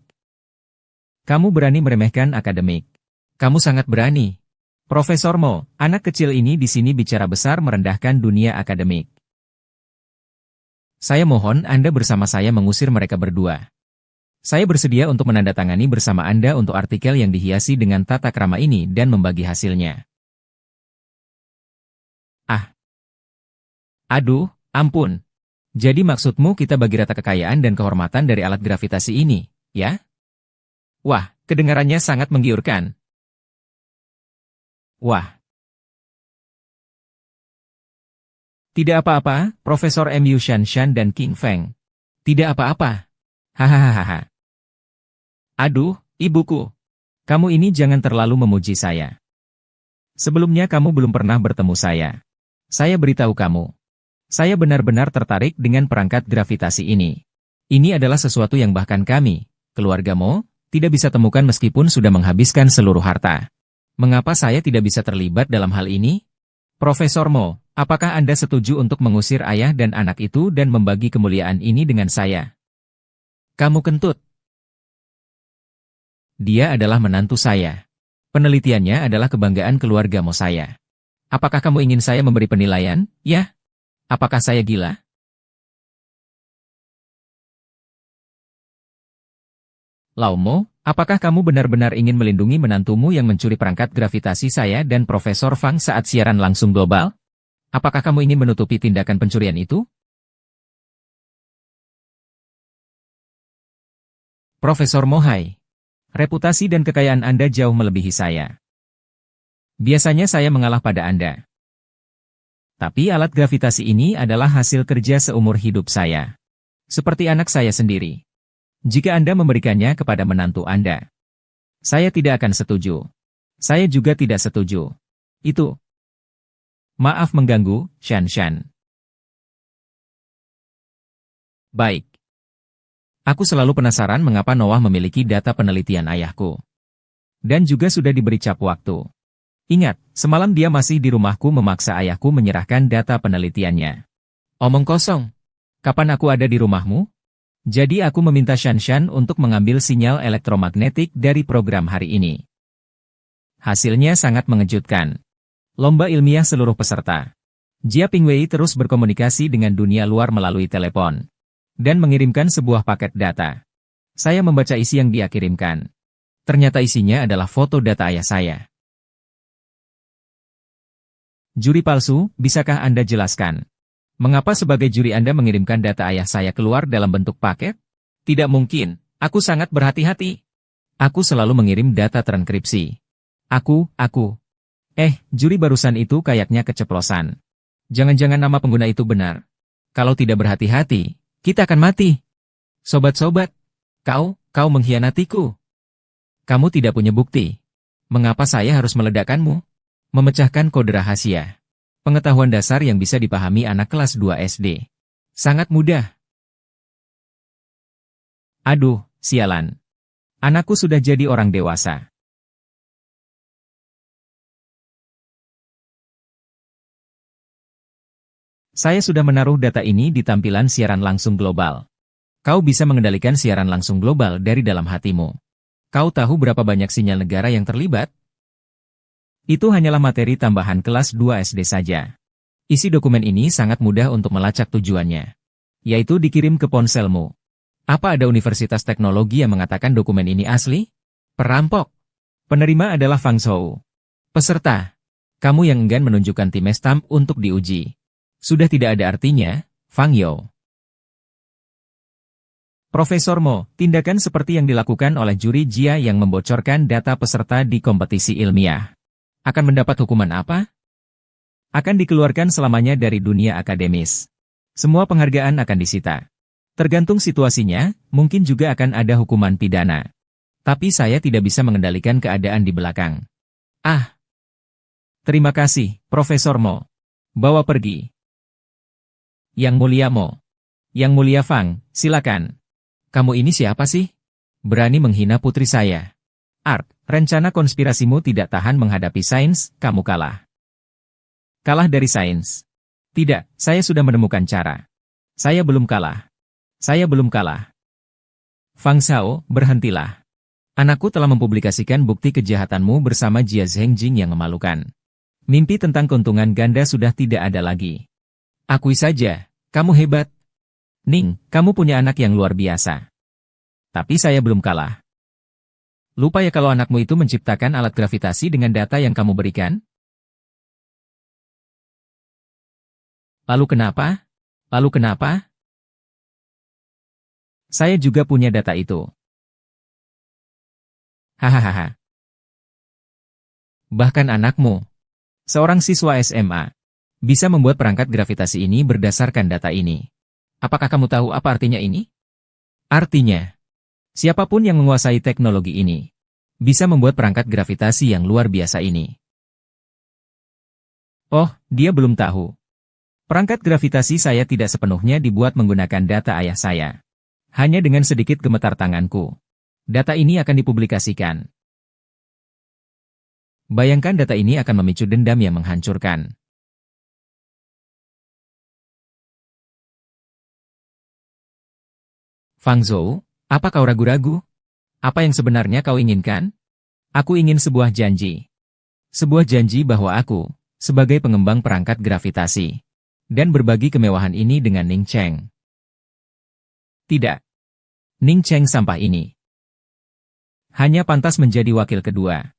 Speaker 1: Kamu berani meremehkan akademik. Kamu sangat berani. Profesor Mo, anak kecil ini di sini bicara besar merendahkan dunia akademik. Saya mohon Anda bersama saya mengusir mereka berdua. Saya bersedia untuk menandatangani bersama Anda untuk artikel yang dihiasi dengan tata krama ini dan membagi hasilnya. Ah. Aduh, ampun. Jadi maksudmu kita bagi rata kekayaan dan kehormatan dari alat gravitasi ini, ya? Wah, kedengarannya sangat menggiurkan. Wah. Tidak apa-apa, Profesor M. Yu Shanshan dan King Feng. Tidak apa-apa. Hahaha. Aduh, ibuku. Kamu ini jangan terlalu memuji saya. Sebelumnya kamu belum pernah bertemu saya. Saya beritahu kamu. Saya benar-benar tertarik dengan perangkat gravitasi ini. Ini adalah sesuatu yang bahkan kami, keluarga Mo, tidak bisa temukan meskipun sudah menghabiskan seluruh harta. Mengapa saya tidak bisa terlibat dalam hal ini? Profesor Mo, apakah Anda setuju untuk mengusir ayah dan anak itu dan membagi kemuliaan ini dengan saya? Kamu kentut. Dia adalah menantu saya. Penelitiannya adalah kebanggaan keluarga Mo saya. Apakah kamu ingin saya memberi penilaian, ya? Apakah saya gila? Laumo, apakah kamu benar-benar ingin melindungi menantumu yang mencuri perangkat gravitasi saya dan Profesor Fang saat siaran langsung global? Apakah kamu ingin menutupi tindakan pencurian itu? Profesor Mohai, reputasi dan kekayaan Anda jauh melebihi saya. Biasanya saya mengalah pada Anda. Tapi alat gravitasi ini adalah hasil kerja seumur hidup saya. Seperti anak saya sendiri. Jika Anda memberikannya kepada menantu Anda, saya tidak akan setuju. Saya juga tidak setuju. Itu. Maaf mengganggu, Shanshan. Baik. Aku selalu penasaran mengapa Noah memiliki data penelitian ayahku. Dan juga sudah diberi cap waktu. Ingat, semalam dia masih di rumahku memaksa ayahku menyerahkan data penelitiannya. Omong kosong. Kapan aku ada di rumahmu? Jadi aku meminta Shanshan untuk mengambil sinyal elektromagnetik dari program hari ini. Hasilnya sangat mengejutkan. Lomba ilmiah seluruh peserta. Jia Pingwei terus berkomunikasi dengan dunia luar melalui telepon. Dan mengirimkan sebuah paket data. Saya membaca isi yang dia kirimkan. Ternyata isinya adalah foto data ayah saya. Juri palsu, bisakah Anda jelaskan? Mengapa sebagai juri Anda mengirimkan data ayah saya keluar dalam bentuk paket? Tidak mungkin, aku sangat berhati-hati. Aku selalu mengirim data terenkripsi. Aku. Juri barusan itu kayaknya keceplosan. Jangan-jangan nama pengguna itu benar. Kalau tidak berhati-hati, kita akan mati. Sobat-sobat, kau mengkhianatiku. Kamu tidak punya bukti. Mengapa saya harus meledakkanmu? Memecahkan kode rahasia. Pengetahuan dasar yang bisa dipahami anak kelas 2 SD. Sangat mudah. Aduh, sialan. Anakku sudah jadi orang dewasa. Saya sudah menaruh data ini di tampilan siaran langsung global. Kau bisa mengendalikan siaran langsung global dari dalam hatimu. Kau tahu berapa banyak sinyal negara yang terlibat? Itu hanyalah materi tambahan kelas 2 SD saja. Isi dokumen ini sangat mudah untuk melacak tujuannya. Yaitu dikirim ke ponselmu. Apa ada universitas teknologi yang mengatakan dokumen ini asli? Perampok. Penerima adalah Fang Zhou. Peserta. Kamu yang enggan menunjukkan time stamp untuk diuji. Sudah tidak ada artinya, Fang Yo. Profesor Mo, tindakan seperti yang dilakukan oleh juri Jia yang membocorkan data peserta di kompetisi ilmiah. Akan mendapat hukuman apa? Akan dikeluarkan selamanya dari dunia akademis. Semua penghargaan akan disita. Tergantung situasinya, mungkin juga akan ada hukuman pidana. Tapi saya tidak bisa mengendalikan keadaan di belakang. Ah. Terima kasih, Profesor Mo. Bawa pergi. Yang mulia Mo. Yang mulia Fang, silakan. Kamu ini siapa sih? Berani menghina putri saya. Art, rencana konspirasimu tidak tahan menghadapi sains, kamu kalah. Kalah dari sains. Tidak, saya sudah menemukan cara. Saya belum kalah. Saya belum kalah. Fang Xiao, berhentilah. Anakku telah mempublikasikan bukti kejahatanmu bersama Jia Zhengjing yang memalukan. Mimpi tentang keuntungan ganda sudah tidak ada lagi. Akui saja, kamu hebat. Ning, kamu punya anak yang luar biasa. Tapi saya belum kalah. Lupa ya kalau anakmu itu menciptakan alat gravitasi dengan data yang kamu berikan? Lalu kenapa? Lalu kenapa? Saya juga punya data itu. Hahaha. Bahkan anakmu, seorang siswa SMA, bisa membuat perangkat gravitasi ini berdasarkan data ini. Apakah kamu tahu apa artinya ini? Artinya, siapapun yang menguasai teknologi ini, bisa membuat perangkat gravitasi yang luar biasa ini. Oh, dia belum tahu. Perangkat gravitasi saya tidak sepenuhnya dibuat menggunakan data ayah saya. Hanya dengan sedikit gemetar tanganku. Data ini akan dipublikasikan. Bayangkan data ini akan memicu dendam yang menghancurkan. Fang Zhou, apa kau ragu-ragu? Apa yang sebenarnya kau inginkan? Aku ingin sebuah janji. Sebuah janji bahwa aku, sebagai pengembang perangkat gravitasi, dan berbagi kemewahan ini dengan Ning Cheng. Tidak. Ning Cheng sampah ini hanya pantas menjadi wakil kedua.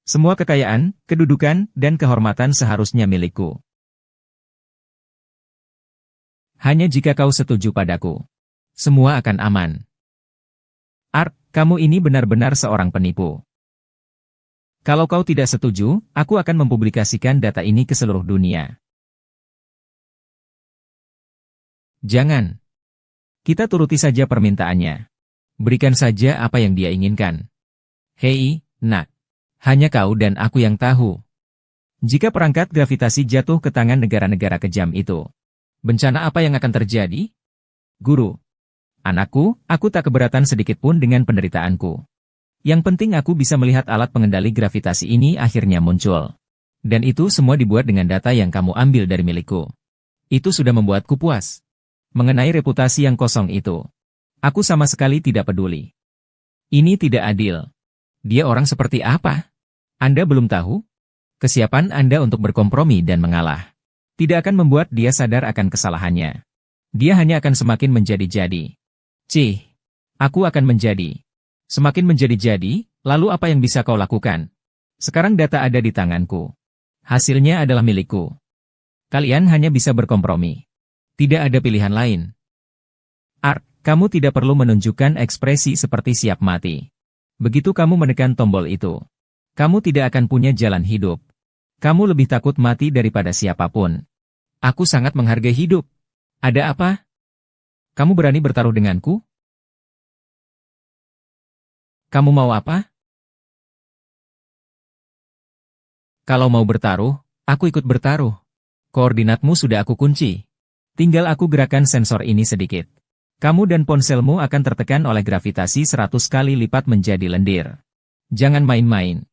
Speaker 1: Semua kekayaan, kedudukan, dan kehormatan seharusnya milikku. Hanya jika kau setuju padaku, semua akan aman. Ark, kamu ini benar-benar seorang penipu. Kalau kau tidak setuju, aku akan mempublikasikan data ini ke seluruh dunia. Jangan. Kita turuti saja permintaannya. Berikan saja apa yang dia inginkan. Hei, nak. Hanya kau dan aku yang tahu. Jika perangkat gravitasi jatuh ke tangan negara-negara kejam itu, bencana apa yang akan terjadi? Guru. Anakku, aku tak keberatan sedikit pun dengan penderitaanku. Yang penting aku bisa melihat alat pengendali gravitasi ini akhirnya muncul. Dan itu semua dibuat dengan data yang kamu ambil dari milikku. Itu sudah membuatku puas. Mengenai reputasi yang kosong itu, aku sama sekali tidak peduli. Ini tidak adil. Dia orang seperti apa? Anda belum tahu? Kesiapan Anda untuk berkompromi dan mengalah tidak akan membuat dia sadar akan kesalahannya. Dia hanya akan semakin menjadi-jadi. Cih, aku akan menjadi. Semakin menjadi-jadi, lalu apa yang bisa kau lakukan? Sekarang data ada di tanganku. Hasilnya adalah milikku. Kalian hanya bisa berkompromi. Tidak ada pilihan lain. Ark, kamu tidak perlu menunjukkan ekspresi seperti siap mati. Begitu kamu menekan tombol itu, kamu tidak akan punya jalan hidup. Kamu lebih takut mati daripada siapapun. Aku sangat menghargai hidup. Ada apa? Kamu berani bertaruh denganku? Kamu mau apa? Kalau mau bertaruh, aku ikut bertaruh. Koordinatmu sudah aku kunci. Tinggal aku gerakan sensor ini sedikit. Kamu dan ponselmu akan tertekan oleh gravitasi 100 kali lipat menjadi lendir. Jangan main-main.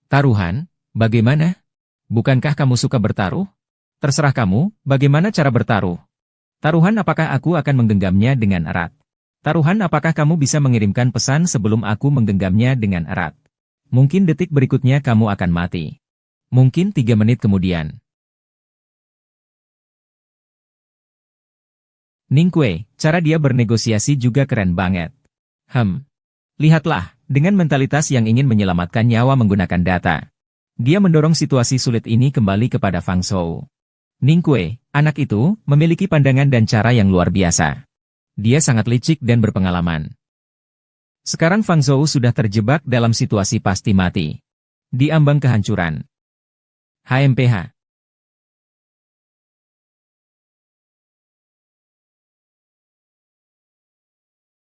Speaker 1: Taruhan, bagaimana? Bukankah kamu suka bertaruh? Terserah kamu, bagaimana cara bertaruh? Taruhan apakah aku akan menggenggamnya dengan erat? Taruhan apakah kamu bisa mengirimkan pesan sebelum aku menggenggamnya dengan erat? Mungkin detik berikutnya kamu akan mati. Mungkin 3 menit kemudian. Ning Kuei, cara dia bernegosiasi juga keren banget. Lihatlah, dengan mentalitas yang ingin menyelamatkan nyawa menggunakan data. Dia mendorong situasi sulit ini kembali kepada Fang Zhou. Ning Kuei, anak itu, memiliki pandangan dan cara yang luar biasa. Dia sangat licik dan berpengalaman. Sekarang Fang Zhou sudah terjebak dalam situasi pasti mati. Di ambang kehancuran. HMPH.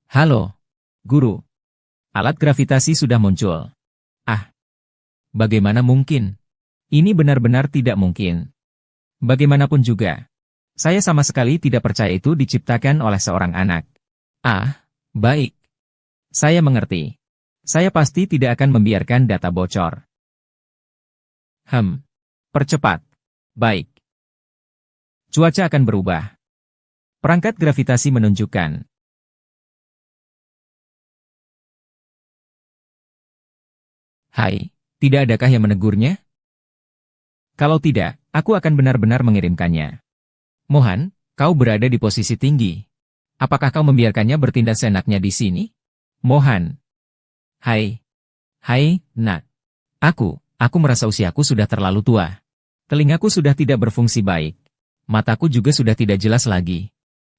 Speaker 1: Halo, Guru. Alat gravitasi sudah muncul. Ah, bagaimana mungkin? Ini benar-benar tidak mungkin. Bagaimanapun juga, saya sama sekali tidak percaya itu diciptakan oleh seorang anak. Ah, baik. Saya mengerti. Saya pasti tidak akan membiarkan data bocor. Percepat. Baik. Cuaca akan berubah. Perangkat gravitasi menunjukkan. Hai, tidak adakah yang menegurnya? Kalau tidak, aku akan benar-benar mengirimkannya. Mohan, kau berada di posisi tinggi. Apakah kau membiarkannya bertindak seenaknya di sini? Mohan. Hai. Hai, Nak. Aku merasa usiaku sudah terlalu tua. Telingaku sudah tidak berfungsi baik. Mataku juga sudah tidak jelas lagi.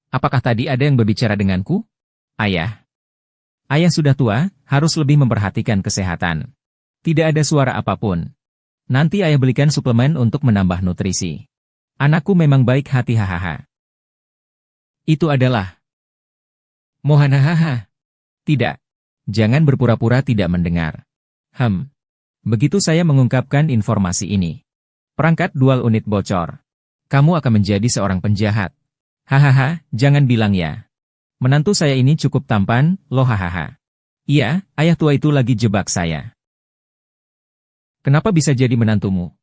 Speaker 1: Apakah tadi ada yang berbicara denganku? Ayah. Ayah sudah tua, harus lebih memperhatikan kesehatan. Tidak ada suara apapun. Nanti ayah belikan suplemen untuk menambah nutrisi. Anakku memang baik hati hahaha. Itu adalah Mohan hahaha. Tidak. Jangan berpura-pura tidak mendengar. Begitu saya mengungkapkan informasi ini. Perangkat dual unit bocor. Kamu akan menjadi seorang penjahat. Hahaha, jangan bilang ya. Menantu saya ini cukup tampan, loh hahaha. Iya, ayah tua itu lagi jebak saya. Kenapa bisa jadi menantumu?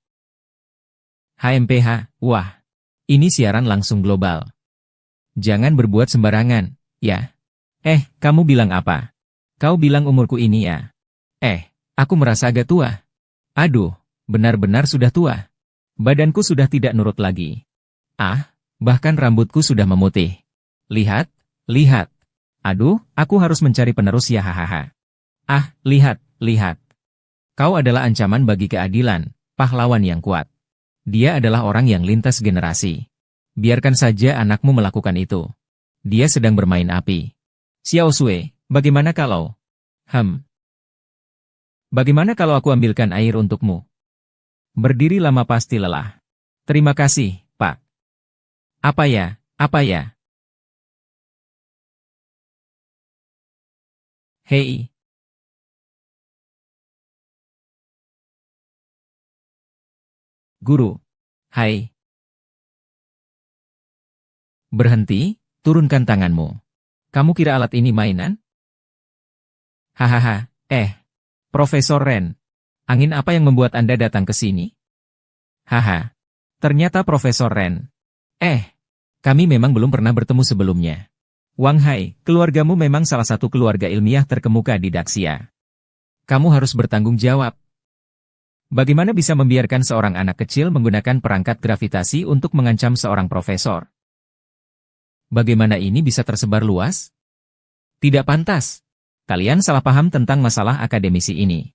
Speaker 1: HMPH, wah. Ini siaran langsung global. Jangan berbuat sembarangan, ya. Kamu bilang apa? Kau bilang umurku ini ya? Aku merasa agak tua. Aduh, benar-benar sudah tua. Badanku sudah tidak nurut lagi. Bahkan rambutku sudah memutih. Lihat, lihat. Aduh, aku harus mencari penerus ya hahaha. Lihat. Kau adalah ancaman bagi keadilan, pahlawan yang kuat. Dia adalah orang yang lintas generasi. Biarkan saja anakmu melakukan itu. Dia sedang bermain api. Xiao Sui, bagaimana kalau? Bagaimana kalau aku ambilkan air untukmu? Berdiri lama pasti lelah. Terima kasih, Pak. Apa ya? Hei. Guru. Hai. Berhenti, turunkan tanganmu. Kamu kira alat ini mainan? Hahaha, Profesor Ren. Angin apa yang membuat Anda datang ke sini? Haha. Ternyata Profesor Ren. Kami memang belum pernah bertemu sebelumnya. Wang Hai, keluargamu memang salah satu keluarga ilmiah terkemuka di Daxia. Kamu harus bertanggung jawab. Bagaimana bisa membiarkan seorang anak kecil menggunakan perangkat gravitasi untuk mengancam seorang profesor? Bagaimana ini bisa tersebar luas? Tidak pantas. Kalian salah paham tentang masalah akademisi ini.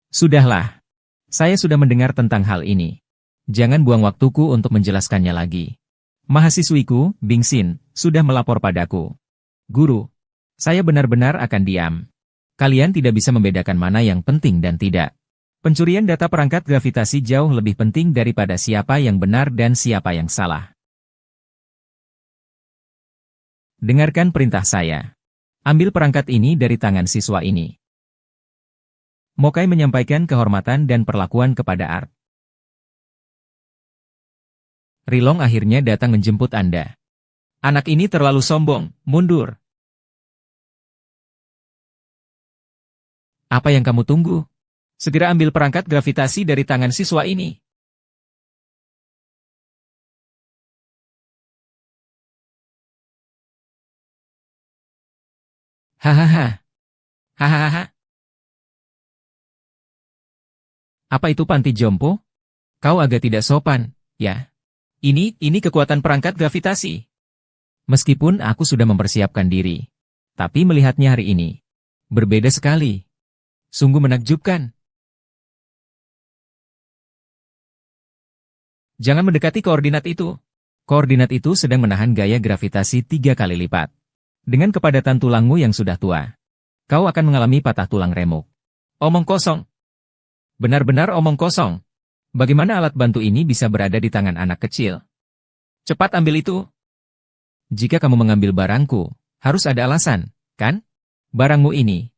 Speaker 1: Sudahlah. Saya sudah mendengar tentang hal ini. Jangan buang waktuku untuk menjelaskannya lagi. Mahasiswiku, Bingxin, sudah melapor padaku. Guru, saya benar-benar akan diam. Kalian tidak bisa membedakan mana yang penting dan tidak. Pencurian data perangkat gravitasi jauh lebih penting daripada siapa yang benar dan siapa yang salah. Dengarkan perintah saya. Ambil perangkat ini dari tangan siswa ini. Mokai menyampaikan kehormatan dan perlakuan kepada Art. Rilong akhirnya datang menjemput Anda. Anak ini terlalu sombong, mundur. Apa yang kamu tunggu? Segera ambil perangkat gravitasi dari tangan siswa ini. Hahaha. Hahaha. Apa itu panti jompo? Kau agak tidak sopan, ya. Ini kekuatan perangkat gravitasi. Meskipun aku sudah mempersiapkan diri. Tapi melihatnya hari ini. Berbeda sekali. Sungguh menakjubkan. Jangan mendekati koordinat itu. Koordinat itu sedang menahan gaya gravitasi 3 kali lipat. Dengan kepadatan tulangmu yang sudah tua. Kau akan mengalami patah tulang remuk. Omong kosong. Benar-benar omong kosong. Bagaimana alat bantu ini bisa berada di tangan anak kecil? Cepat ambil itu. Jika kamu mengambil barangku, harus ada alasan, kan? Barangmu ini.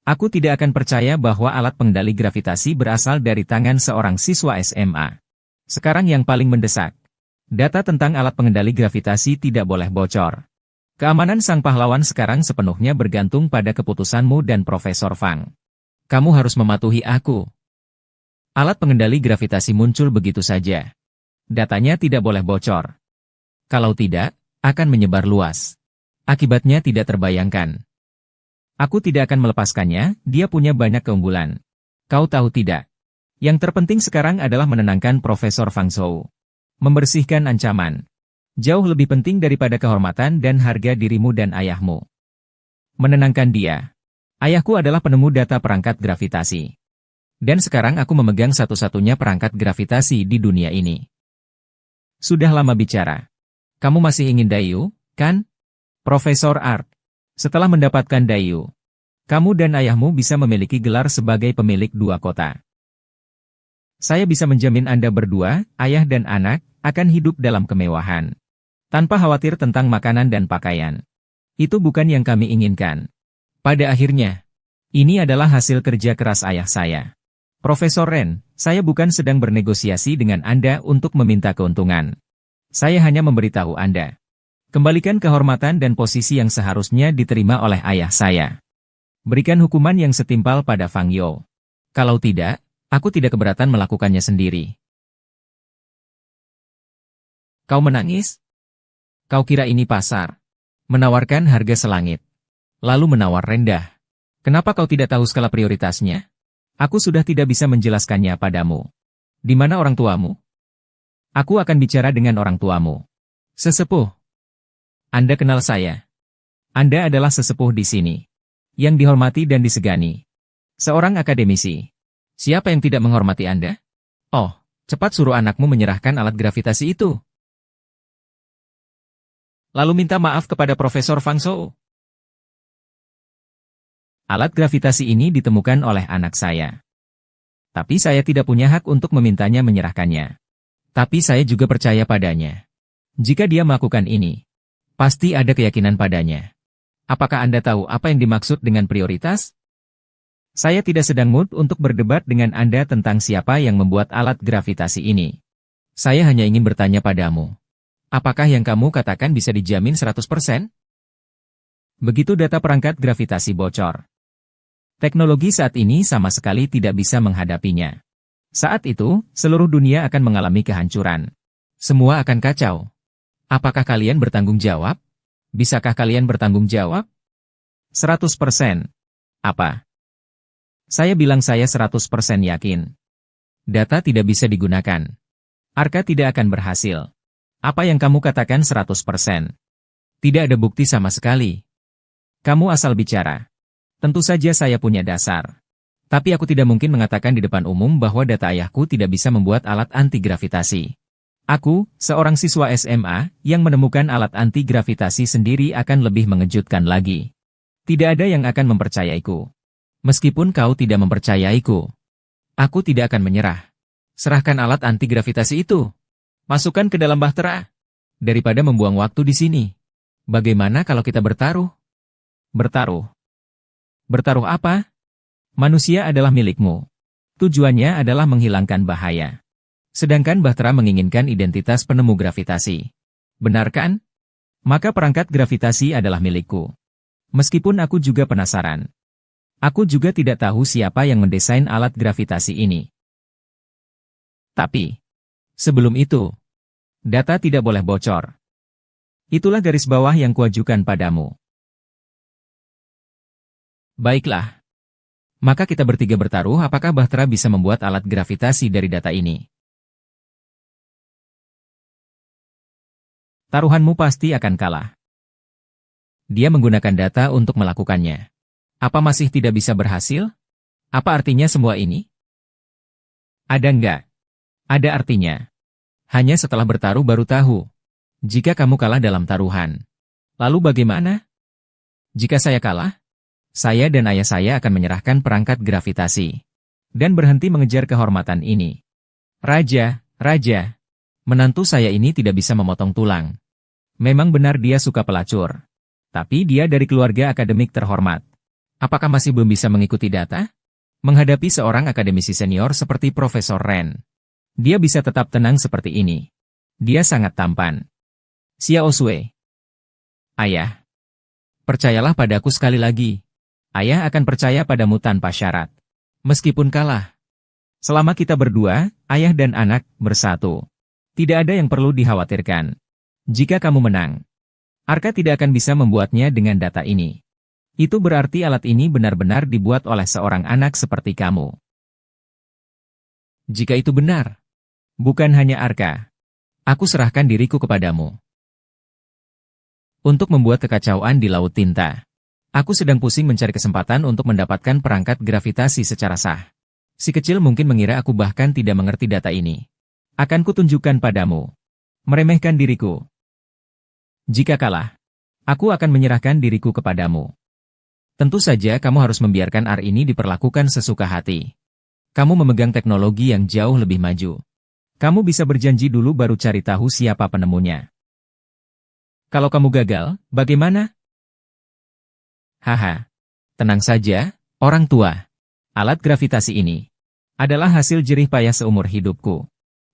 Speaker 1: Aku tidak akan percaya bahwa alat pengendali gravitasi berasal dari tangan seorang siswa SMA. Sekarang yang paling mendesak. Data tentang alat pengendali gravitasi tidak boleh bocor. Keamanan sang pahlawan sekarang sepenuhnya bergantung pada keputusanmu dan Profesor Fang. Kamu harus mematuhi aku. Alat pengendali gravitasi muncul begitu saja. Datanya tidak boleh bocor. Kalau tidak, akan menyebar luas. Akibatnya tidak terbayangkan. Aku tidak akan melepaskannya, dia punya banyak keunggulan. Kau tahu tidak? Yang terpenting sekarang adalah menenangkan Profesor Fang Zhou. Membersihkan ancaman. Jauh lebih penting daripada kehormatan dan harga dirimu dan ayahmu. Menenangkan dia. Ayahku adalah penemu data perangkat gravitasi. Dan sekarang aku memegang satu-satunya perangkat gravitasi di dunia ini. Sudah lama bicara. Kamu masih ingin Dayu, kan? Profesor Art. Setelah mendapatkan Dayu, kamu dan ayahmu bisa memiliki gelar sebagai pemilik dua kota. Saya bisa menjamin Anda berdua, ayah dan anak, akan hidup dalam kemewahan. Tanpa khawatir tentang makanan dan pakaian. Itu bukan yang kami inginkan. Pada akhirnya, ini adalah hasil kerja keras ayah saya. Profesor Ren, saya bukan sedang bernegosiasi dengan Anda untuk meminta keuntungan. Saya hanya memberitahu Anda. Kembalikan kehormatan dan posisi yang seharusnya diterima oleh ayah saya. Berikan hukuman yang setimpal pada Fang You. Kalau tidak, aku tidak keberatan melakukannya sendiri. Kau menangis? Kau kira ini pasar? Menawarkan harga selangit. Lalu menawar rendah. Kenapa kau tidak tahu skala prioritasnya? Aku sudah tidak bisa menjelaskannya padamu. Di mana orang tuamu? Aku akan bicara dengan orang tuamu. Sesepuh. Anda kenal saya. Anda adalah sesepuh di sini. Yang dihormati dan disegani. Seorang akademisi. Siapa yang tidak menghormati Anda? Oh, cepat suruh anakmu menyerahkan alat gravitasi itu. Lalu minta maaf kepada Profesor Fang Zhou. Alat gravitasi ini ditemukan oleh anak saya. Tapi saya tidak punya hak untuk memintanya menyerahkannya. Tapi saya juga percaya padanya. Jika dia melakukan ini, pasti ada keyakinan padanya. Apakah Anda tahu apa yang dimaksud dengan prioritas? Saya tidak sedang mood untuk berdebat dengan Anda tentang siapa yang membuat alat gravitasi ini. Saya hanya ingin bertanya padamu. Apakah yang kamu katakan bisa dijamin 100%? Begitu data perangkat gravitasi bocor. Teknologi saat ini sama sekali tidak bisa menghadapinya. Saat itu, seluruh dunia akan mengalami kehancuran. Semua akan kacau. Apakah kalian bertanggung jawab? Bisakah kalian bertanggung jawab? 100%. Apa? Saya bilang saya 100% yakin. Data tidak bisa digunakan. Arka tidak akan berhasil. Apa yang kamu katakan 100%? Tidak ada bukti sama sekali. Kamu asal bicara. Tentu saja saya punya dasar. Tapi aku tidak mungkin mengatakan di depan umum bahwa data ayahku tidak bisa membuat alat anti-gravitasi. Aku, seorang siswa SMA, yang menemukan alat anti-gravitasi sendiri akan lebih mengejutkan lagi. Tidak ada yang akan mempercayaiku. Meskipun kau tidak mempercayaiku, aku tidak akan menyerah. Serahkan alat anti-gravitasi itu. Masukkan ke dalam bahtera. Daripada membuang waktu di sini. Bagaimana kalau kita bertaruh? Bertaruh. Bertaruh apa? Manusia adalah milikmu. Tujuannya adalah menghilangkan bahaya. Sedangkan bahtera menginginkan identitas penemu gravitasi. Benar kan? Maka perangkat gravitasi adalah milikku. Meskipun aku juga penasaran. Aku juga tidak tahu siapa yang mendesain alat gravitasi ini. Tapi, sebelum itu, data tidak boleh bocor. Itulah garis bawah yang kuajukan padamu. Baiklah. Maka kita bertiga bertaruh apakah bahtera bisa membuat alat gravitasi dari data ini. Taruhanmu pasti akan kalah. Dia menggunakan data untuk melakukannya. Apa masih tidak bisa berhasil? Apa artinya semua ini? Ada enggak? Ada artinya. Hanya setelah bertaruh baru tahu. Jika kamu kalah dalam taruhan. Lalu bagaimana? Jika saya kalah, saya dan ayah saya akan menyerahkan perangkat gravitasi. Dan berhenti mengejar kehormatan ini. Raja, menantu saya ini tidak bisa memotong tulang. Memang benar dia suka pelacur. Tapi dia dari keluarga akademik terhormat. Apakah masih belum bisa mengikuti data? Menghadapi seorang akademisi senior seperti Profesor Ren. Dia bisa tetap tenang seperti ini. Dia sangat tampan. Xiao Sui. Ayah. Percayalah padaku sekali lagi. Ayah akan percaya padamu tanpa syarat. Meskipun kalah. Selama kita berdua, ayah dan anak, bersatu. Tidak ada yang perlu dikhawatirkan. Jika kamu menang, Arka tidak akan bisa membuatnya dengan data ini. Itu berarti alat ini benar-benar dibuat oleh seorang anak seperti kamu. Jika itu benar, bukan hanya Arka, aku serahkan diriku kepadamu. Untuk membuat kekacauan di laut tinta. Aku sedang pusing mencari kesempatan untuk mendapatkan perangkat gravitasi secara sah. Si kecil mungkin mengira aku bahkan tidak mengerti data ini. Akan kutunjukkan padamu. Meremehkan diriku. Jika kalah, aku akan menyerahkan diriku kepadamu. Tentu saja kamu harus membiarkan AR ini diperlakukan sesuka hati. Kamu memegang teknologi yang jauh lebih maju. Kamu bisa berjanji dulu baru cari tahu siapa penemunya. Kalau kamu gagal, bagaimana? Haha, tenang saja, orang tua. Alat gravitasi ini adalah hasil jerih payah seumur hidupku.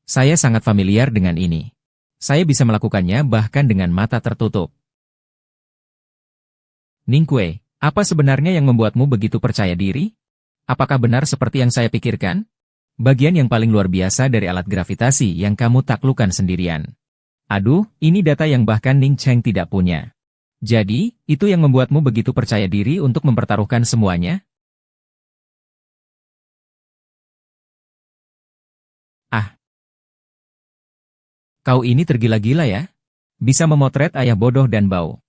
Speaker 1: Saya sangat familiar dengan ini. Saya bisa melakukannya bahkan dengan mata tertutup. Ningque, apa sebenarnya yang membuatmu begitu percaya diri? Apakah benar seperti yang saya pikirkan? Bagian yang paling luar biasa dari alat gravitasi yang kamu taklukkan sendirian. Aduh, ini data yang bahkan Ning Cheng tidak punya. Jadi, itu yang membuatmu begitu percaya diri untuk mempertaruhkan semuanya? Ah, kau ini tergila-gila ya? Bisa memotret ayah bodoh dan bau.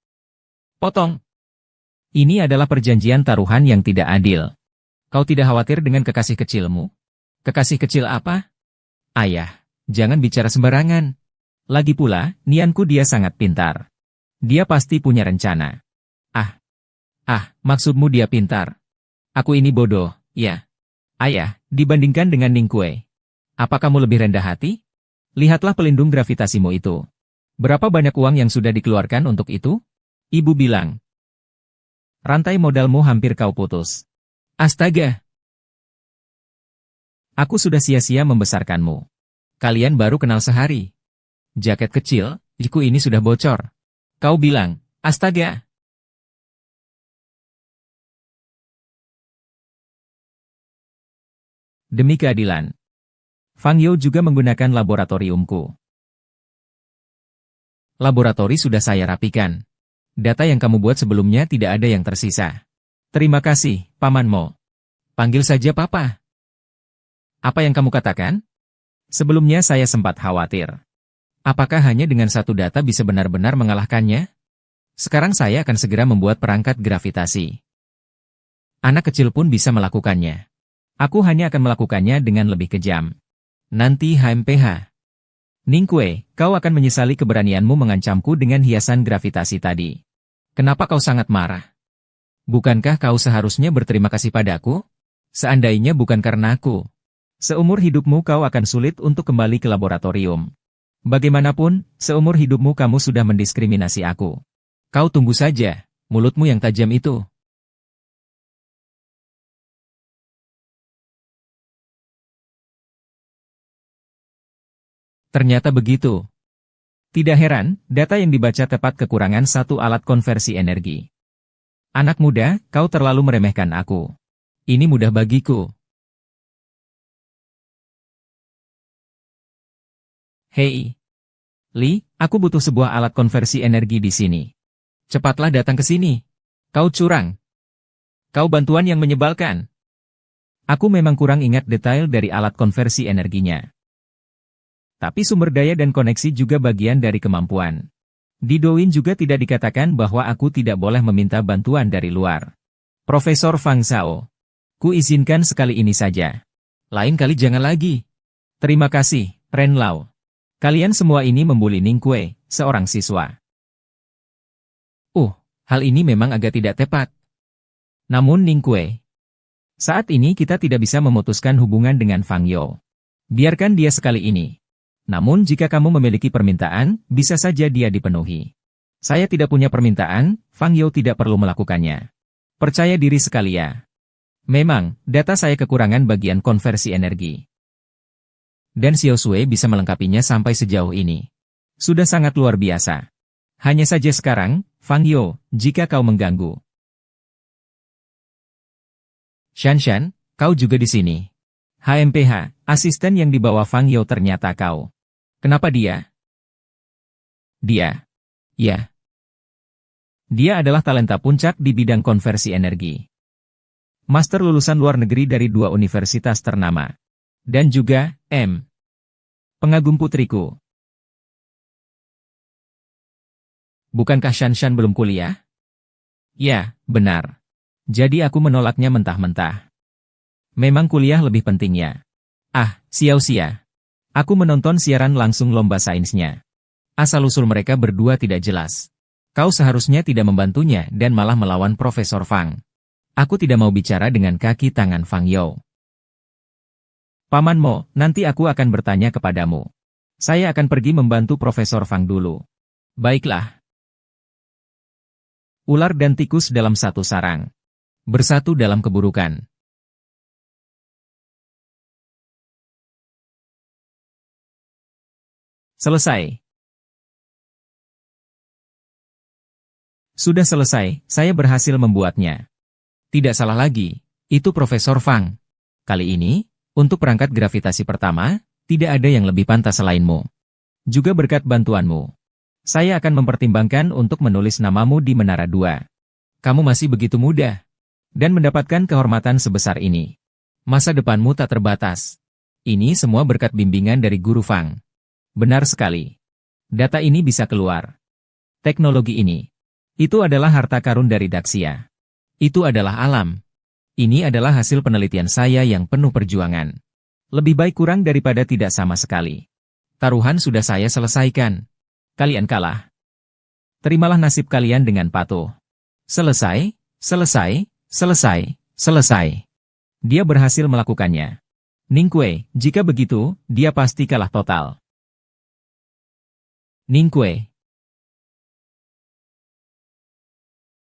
Speaker 1: Potong. Ini adalah perjanjian taruhan yang tidak adil. Kau tidak khawatir dengan kekasih kecilmu? Kekasih kecil apa? Ayah, jangan bicara sembarangan. Lagi pula, nianku dia sangat pintar. Dia pasti punya rencana. Maksudmu dia pintar? Aku ini bodoh, ya. Ayah, dibandingkan dengan Ningque, apa kamu lebih rendah hati? Lihatlah pelindung gravitasimu itu. Berapa banyak uang yang sudah dikeluarkan untuk itu? Ibu bilang. Rantai modalmu hampir kau putus. Astaga! Aku sudah sia-sia membesarkanmu. Kalian baru kenal sehari. Jaket kecil, iku ini sudah bocor. Kau bilang, astaga! Demi keadilan. Fang Yao juga menggunakan laboratoriumku. Laboratori sudah saya rapikan. Data yang kamu buat sebelumnya tidak ada yang tersisa. Terima kasih, Paman Mo. Panggil saja Papa. Apa yang kamu katakan? Sebelumnya saya sempat khawatir. Apakah hanya dengan satu data bisa benar-benar mengalahkannya? Sekarang saya akan segera membuat perangkat gravitasi. Anak kecil pun bisa melakukannya. Aku hanya akan melakukannya dengan lebih kejam. Nanti HMPH. Ningque, kau akan menyesali keberanianmu mengancamku dengan hiasan gravitasi tadi. Kenapa kau sangat marah? Bukankah kau seharusnya berterima kasih padaku? Seandainya bukan karena aku. Seumur hidupmu kau akan sulit untuk kembali ke laboratorium. Bagaimanapun, seumur hidupmu kamu sudah mendiskriminasi aku. Kau tunggu saja, mulutmu yang tajam itu. Ternyata begitu. Tidak heran, data yang dibaca tepat kekurangan satu alat konversi energi. Anak muda, kau terlalu meremehkan aku. Ini mudah bagiku. Hei, Li, aku butuh sebuah alat konversi energi di sini. Cepatlah datang ke sini. Kau curang. Kau bantuan yang menyebalkan. Aku memang kurang ingat detail dari alat konversi energinya. Tapi sumber daya dan koneksi juga bagian dari kemampuan. Di Douyin juga tidak dikatakan bahwa aku tidak boleh meminta bantuan dari luar. Profesor Fang Zhao. Ku izinkan sekali ini saja. Lain kali jangan lagi. Terima kasih, Ren Lao. Kalian semua ini membuli Ningque, seorang siswa. Hal ini memang agak tidak tepat. Namun Ningque, saat ini kita tidak bisa memutuskan hubungan dengan Fang Yao. Biarkan dia sekali ini. Namun jika kamu memiliki permintaan, bisa saja dia dipenuhi. Saya tidak punya permintaan, Fang Yao tidak perlu melakukannya. Percaya diri sekali ya. Memang, data saya kekurangan bagian konversi energi. Dan Xiao Sui bisa melengkapinya sampai sejauh ini. Sudah sangat luar biasa. Hanya saja sekarang, Fang Yao, jika kau mengganggu. Shanshan, kau juga di sini. HMPH, asisten yang dibawa Fang Yao ternyata kau. Kenapa dia? Dia. Ya. Dia adalah talenta puncak di bidang konversi energi. Master lulusan luar negeri dari 2 universitas ternama. Dan juga, pengagum putriku. Bukankah Shanshan belum kuliah? Ya, benar. Jadi aku menolaknya mentah-mentah. Memang kuliah lebih pentingnya. Ah, sia-sia. Aku menonton siaran langsung lomba sainsnya. Asal-usul mereka berdua tidak jelas. Kau seharusnya tidak membantunya dan malah melawan Profesor Fang. Aku tidak mau bicara dengan kaki tangan Fang Yao. Paman Mo, nanti aku akan bertanya kepadamu. Saya akan pergi membantu Profesor Fang dulu. Baiklah. Ular dan tikus dalam satu sarang. Bersatu dalam keburukan. Selesai. Sudah selesai, saya berhasil membuatnya. Tidak salah lagi, itu Profesor Fang. Kali ini, untuk perangkat gravitasi pertama, tidak ada yang lebih pantas selainmu. Juga berkat bantuanmu. Saya akan mempertimbangkan untuk menulis namamu di Menara 2. Kamu masih begitu muda. Dan mendapatkan kehormatan sebesar ini. Masa depanmu tak terbatas. Ini semua berkat bimbingan dari Guru Fang. Benar sekali. Data ini bisa keluar. Teknologi ini. Itu adalah harta karun dari Daxia. Itu adalah alam. Ini adalah hasil penelitian saya yang penuh perjuangan. Lebih baik kurang daripada tidak sama sekali. Taruhan sudah saya selesaikan. Kalian kalah. Terimalah nasib kalian dengan patuh. Selesai, selesai, selesai, selesai. Dia berhasil melakukannya. Ningque, jika begitu, dia pasti kalah total. Ningque.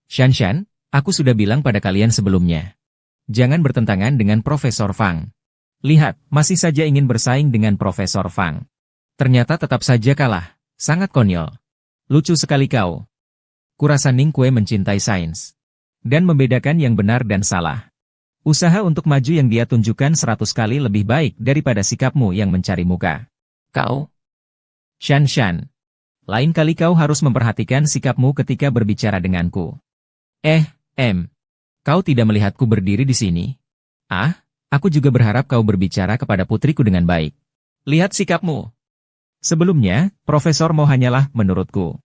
Speaker 1: Shanshan, aku sudah bilang pada kalian sebelumnya. Jangan bertentangan dengan Profesor Fang. Lihat, masih saja ingin bersaing dengan Profesor Fang. Ternyata tetap saja kalah. Sangat konyol. Lucu sekali kau. Kurasa Ningque mencintai sains. Dan membedakan yang benar dan salah. Usaha untuk maju yang dia tunjukkan 100 kali lebih baik daripada sikapmu yang mencari muka. Kau? Shanshan. Lain kali kau harus memperhatikan sikapmu ketika berbicara denganku. Kau tidak melihatku berdiri di sini? Ah, aku juga berharap kau berbicara kepada putriku dengan baik. Lihat sikapmu. Sebelumnya, Profesor Mo hanyalah, menurutku.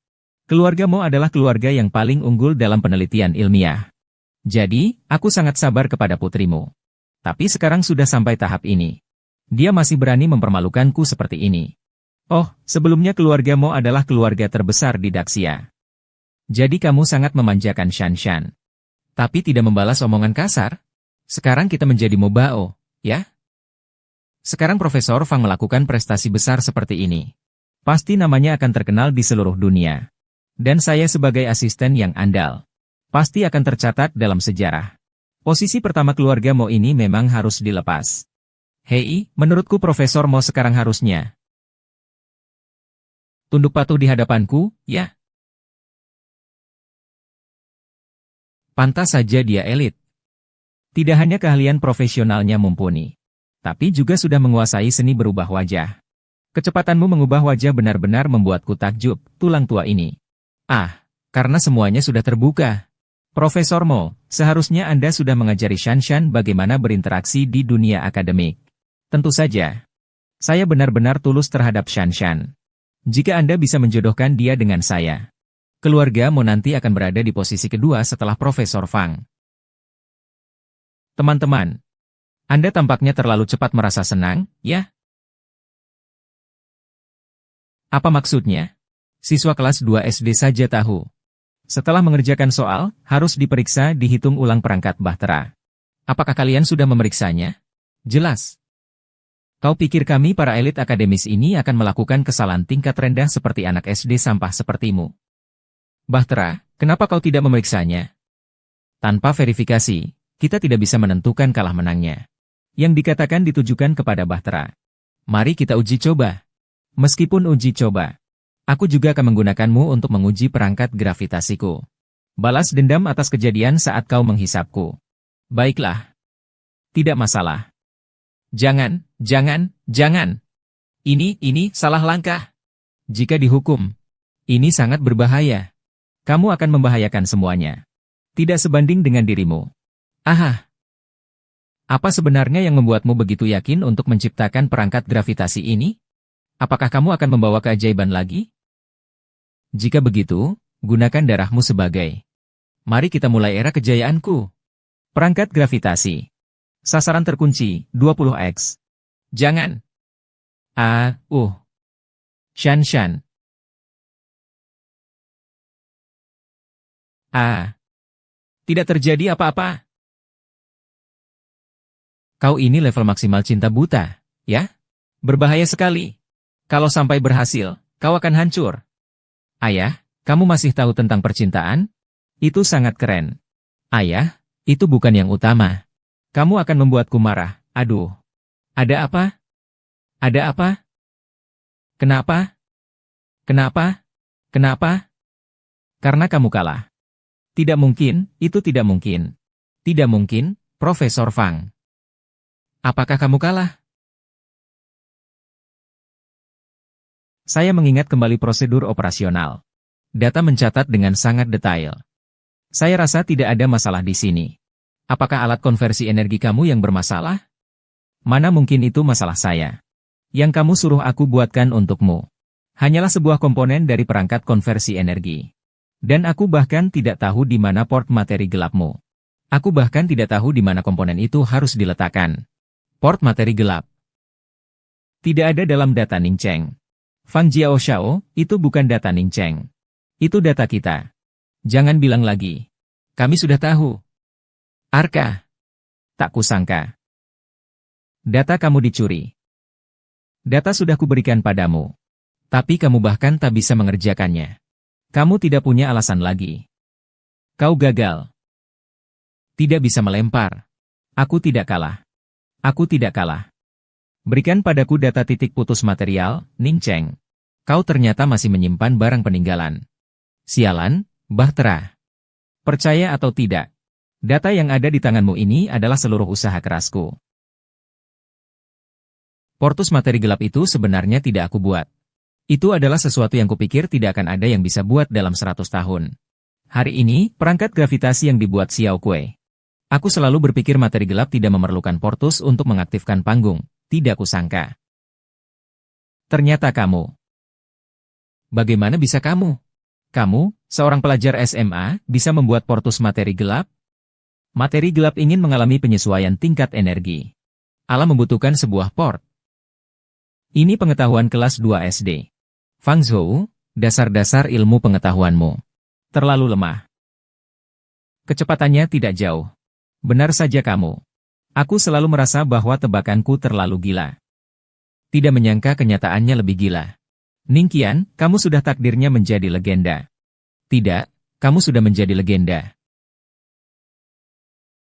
Speaker 1: Keluarga Mo adalah keluarga yang paling unggul dalam penelitian ilmiah. Jadi, aku sangat sabar kepada putrimu. Tapi sekarang sudah sampai tahap ini. Dia masih berani mempermalukanku seperti ini. Oh, sebelumnya keluarga Mo adalah keluarga terbesar di Daxia. Jadi kamu sangat memanjakan Shanshan. Tapi tidak membalas omongan kasar. Sekarang kita menjadi Mobao, ya? Sekarang Profesor Fang melakukan prestasi besar seperti ini. Pasti namanya akan terkenal di seluruh dunia. Dan saya sebagai asisten yang andal. Pasti akan tercatat dalam sejarah. Posisi pertama keluarga Mo ini memang harus dilepas. Hei, menurutku Profesor Mo sekarang harusnya tunduk patuh di hadapanku, ya? Pantas saja dia elit. Tidak hanya keahlian profesionalnya mumpuni, tapi juga sudah menguasai seni berubah wajah. Kecepatanmu mengubah wajah benar-benar membuatku takjub, tulang tua ini. Ah, karena semuanya sudah terbuka. Profesor Mo, seharusnya Anda sudah mengajari Shanshan bagaimana berinteraksi di dunia akademik. Tentu saja. Saya benar-benar tulus terhadap Shanshan. Jika Anda bisa menjodohkan dia dengan saya, keluarga Mo nanti akan berada di posisi kedua setelah Profesor Fang. Teman-teman, Anda tampaknya terlalu cepat merasa senang, ya? Apa maksudnya? Siswa kelas 2 SD saja tahu. Setelah mengerjakan soal, harus diperiksa dihitung ulang perangkat bahtera. Apakah kalian sudah memeriksanya? Jelas. Kau pikir kami para elit akademis ini akan melakukan kesalahan tingkat rendah seperti anak SD sampah sepertimu? Bahtera, kenapa kau tidak memeriksanya? Tanpa verifikasi, kita tidak bisa menentukan kalah menangnya. Yang dikatakan ditujukan kepada Bahtera. Mari kita uji coba. Meskipun uji coba, aku juga akan menggunakanmu untuk menguji perangkat gravitasiku. Balas dendam atas kejadian saat kau menghisapku. Baiklah. Tidak masalah. Jangan, jangan, jangan. Ini salah langkah. Jika dihukum, Ini sangat berbahaya. Kamu akan membahayakan semuanya. Tidak sebanding dengan dirimu. Aha. Apa sebenarnya yang membuatmu begitu yakin untuk menciptakan perangkat gravitasi ini? Apakah kamu akan membawa keajaiban lagi? Jika begitu, gunakan darahmu sebagai. Mari kita mulai era kejayaanku. Perangkat gravitasi. Sasaran terkunci, 20x. Jangan. Shan. Tidak terjadi apa-apa. Kau ini level maksimal cinta buta, ya? Berbahaya sekali. Kalau sampai berhasil, kau akan hancur. Ayah, kamu masih tahu tentang percintaan? Itu sangat keren. Ayah, itu bukan yang utama. Kamu akan membuatku marah. Aduh. Ada apa? Ada apa? Kenapa? Kenapa? Kenapa? Karena kamu kalah. Tidak mungkin, itu tidak mungkin. Tidak mungkin, Profesor Fang. Apakah kamu kalah? Saya mengingat kembali prosedur operasional. Data mencatat dengan sangat detail. Saya rasa tidak ada masalah di sini. Apakah alat konversi energi kamu yang bermasalah? Mana mungkin itu masalah saya. Yang kamu suruh aku buatkan untukmu. Hanyalah sebuah komponen dari perangkat konversi energi. Dan aku bahkan tidak tahu di mana port materi gelapmu. Aku bahkan tidak tahu di mana komponen itu harus diletakkan. Port materi gelap. Tidak ada dalam data Ning Cheng. Fang Jiaoxiao, itu bukan data Ning Cheng. Itu data kita. Jangan bilang lagi. Kami sudah tahu. Arka. Tak kusangka. Data kamu dicuri. Data sudah kuberikan padamu. Tapi kamu bahkan tak bisa mengerjakannya. Kamu tidak punya alasan lagi. Kau gagal. Tidak bisa melempar. Aku tidak kalah. Aku tidak kalah. Berikan padaku data titik putus material, Ning Cheng. Kau ternyata masih menyimpan barang peninggalan. Sialan, Bahtera. Percaya atau tidak, data yang ada di tanganmu ini adalah seluruh usaha kerasku. Portus materi gelap itu sebenarnya tidak aku buat. Itu adalah sesuatu yang kupikir tidak akan ada yang bisa buat dalam 100 tahun. Hari ini, perangkat gravitasi yang dibuat Xiao Kuei. Aku selalu berpikir materi gelap tidak memerlukan portus untuk mengaktifkan panggung. Tidak kusangka. Ternyata kamu. Bagaimana bisa kamu? Kamu, seorang pelajar SMA, bisa membuat portus materi gelap? Materi gelap ingin mengalami penyesuaian tingkat energi. Allah membutuhkan sebuah port. Ini pengetahuan kelas 2 SD. Fang Zhou, dasar-dasar ilmu pengetahuanmu terlalu lemah. Kecepatannya tidak jauh. Benar saja kamu. Aku selalu merasa bahwa tebakanku terlalu gila. Tidak menyangka kenyataannya lebih gila. Ning Qian, kamu sudah takdirnya menjadi legenda. Tidak, kamu sudah menjadi legenda.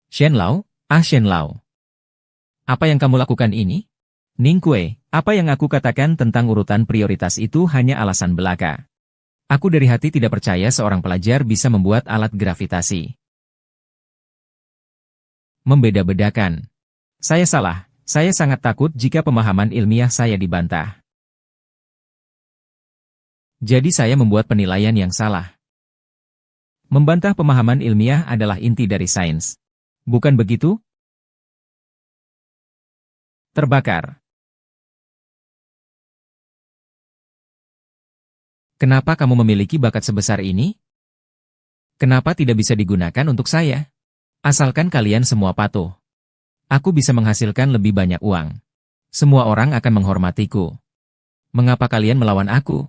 Speaker 1: Shen Lao, Shen Lao. Apa yang kamu lakukan ini? Ning Kuei, apa yang aku katakan tentang urutan prioritas itu hanya alasan belaka. Aku dari hati tidak percaya seorang pelajar bisa membuat alat gravitasi. Membeda-bedakan. Saya salah, saya sangat takut jika pemahaman ilmiah saya dibantah. Jadi saya membuat penilaian yang salah. Membantah pemahaman ilmiah adalah inti dari sains. Bukan begitu? Terbakar. Kenapa kamu memiliki bakat sebesar ini? Kenapa tidak bisa digunakan untuk saya? Asalkan kalian semua patuh. Aku bisa menghasilkan lebih banyak uang. Semua orang akan menghormatiku. Mengapa kalian melawan aku?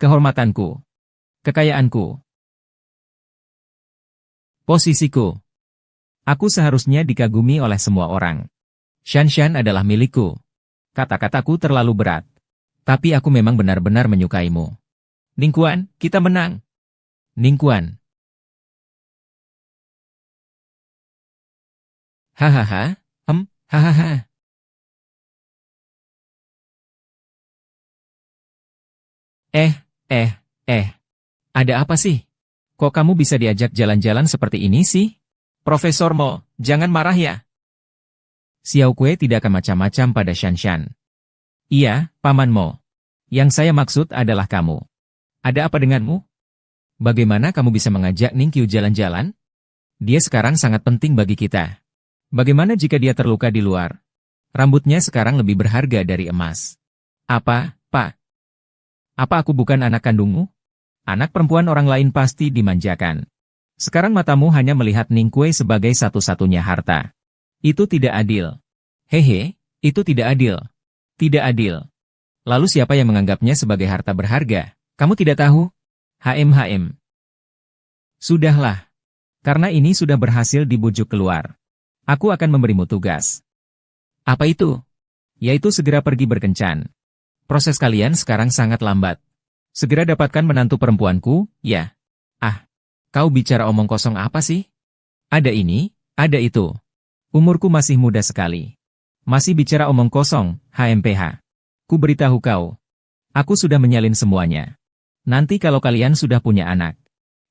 Speaker 1: Kehormatanku. Kekayaanku. Posisiku. Aku seharusnya dikagumi oleh semua orang. Shanshan adalah milikku. Kata-kataku terlalu berat. Tapi aku memang benar-benar menyukaimu. Ningguan, kita menang. Ningguan. Hahaha, hahaha. Ada apa sih? Kok kamu bisa diajak jalan-jalan seperti ini sih? Profesor Mo, jangan marah ya. Xiao Kuei tidak akan macam-macam pada Shanshan. Iya, Paman Mo. Yang saya maksud adalah kamu. Ada apa denganmu? Bagaimana kamu bisa mengajak Ningqiu jalan-jalan? Dia sekarang sangat penting bagi kita. Bagaimana jika dia terluka di luar? Rambutnya sekarang lebih berharga dari emas. Apa, Pak? Apa aku bukan anak kandungmu? Anak perempuan orang lain pasti dimanjakan. Sekarang matamu hanya melihat Ningque sebagai satu-satunya harta. Itu tidak adil. Hehe, itu tidak adil. Tidak adil. Lalu siapa yang menganggapnya sebagai harta berharga? Kamu tidak tahu? HM. Sudahlah. Karena ini sudah berhasil dibujuk keluar. Aku akan memberimu tugas. Apa itu? Yaitu segera pergi berkencan. Proses kalian sekarang sangat lambat. Segera dapatkan menantu perempuanku, ya. Ah, kau bicara omong kosong apa sih? Ada ini, ada itu. Umurku masih muda sekali. Masih bicara omong kosong, HMPH. Ku beritahu kau. Aku sudah menyalin semuanya. Nanti kalau kalian sudah punya anak.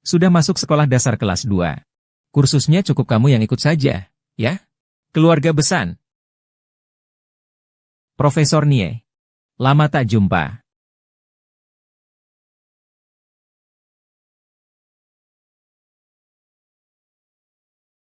Speaker 1: Sudah masuk sekolah dasar kelas 2. Kursusnya cukup kamu yang ikut saja, ya? Keluarga besar. Profesor Nie. Lama tak jumpa.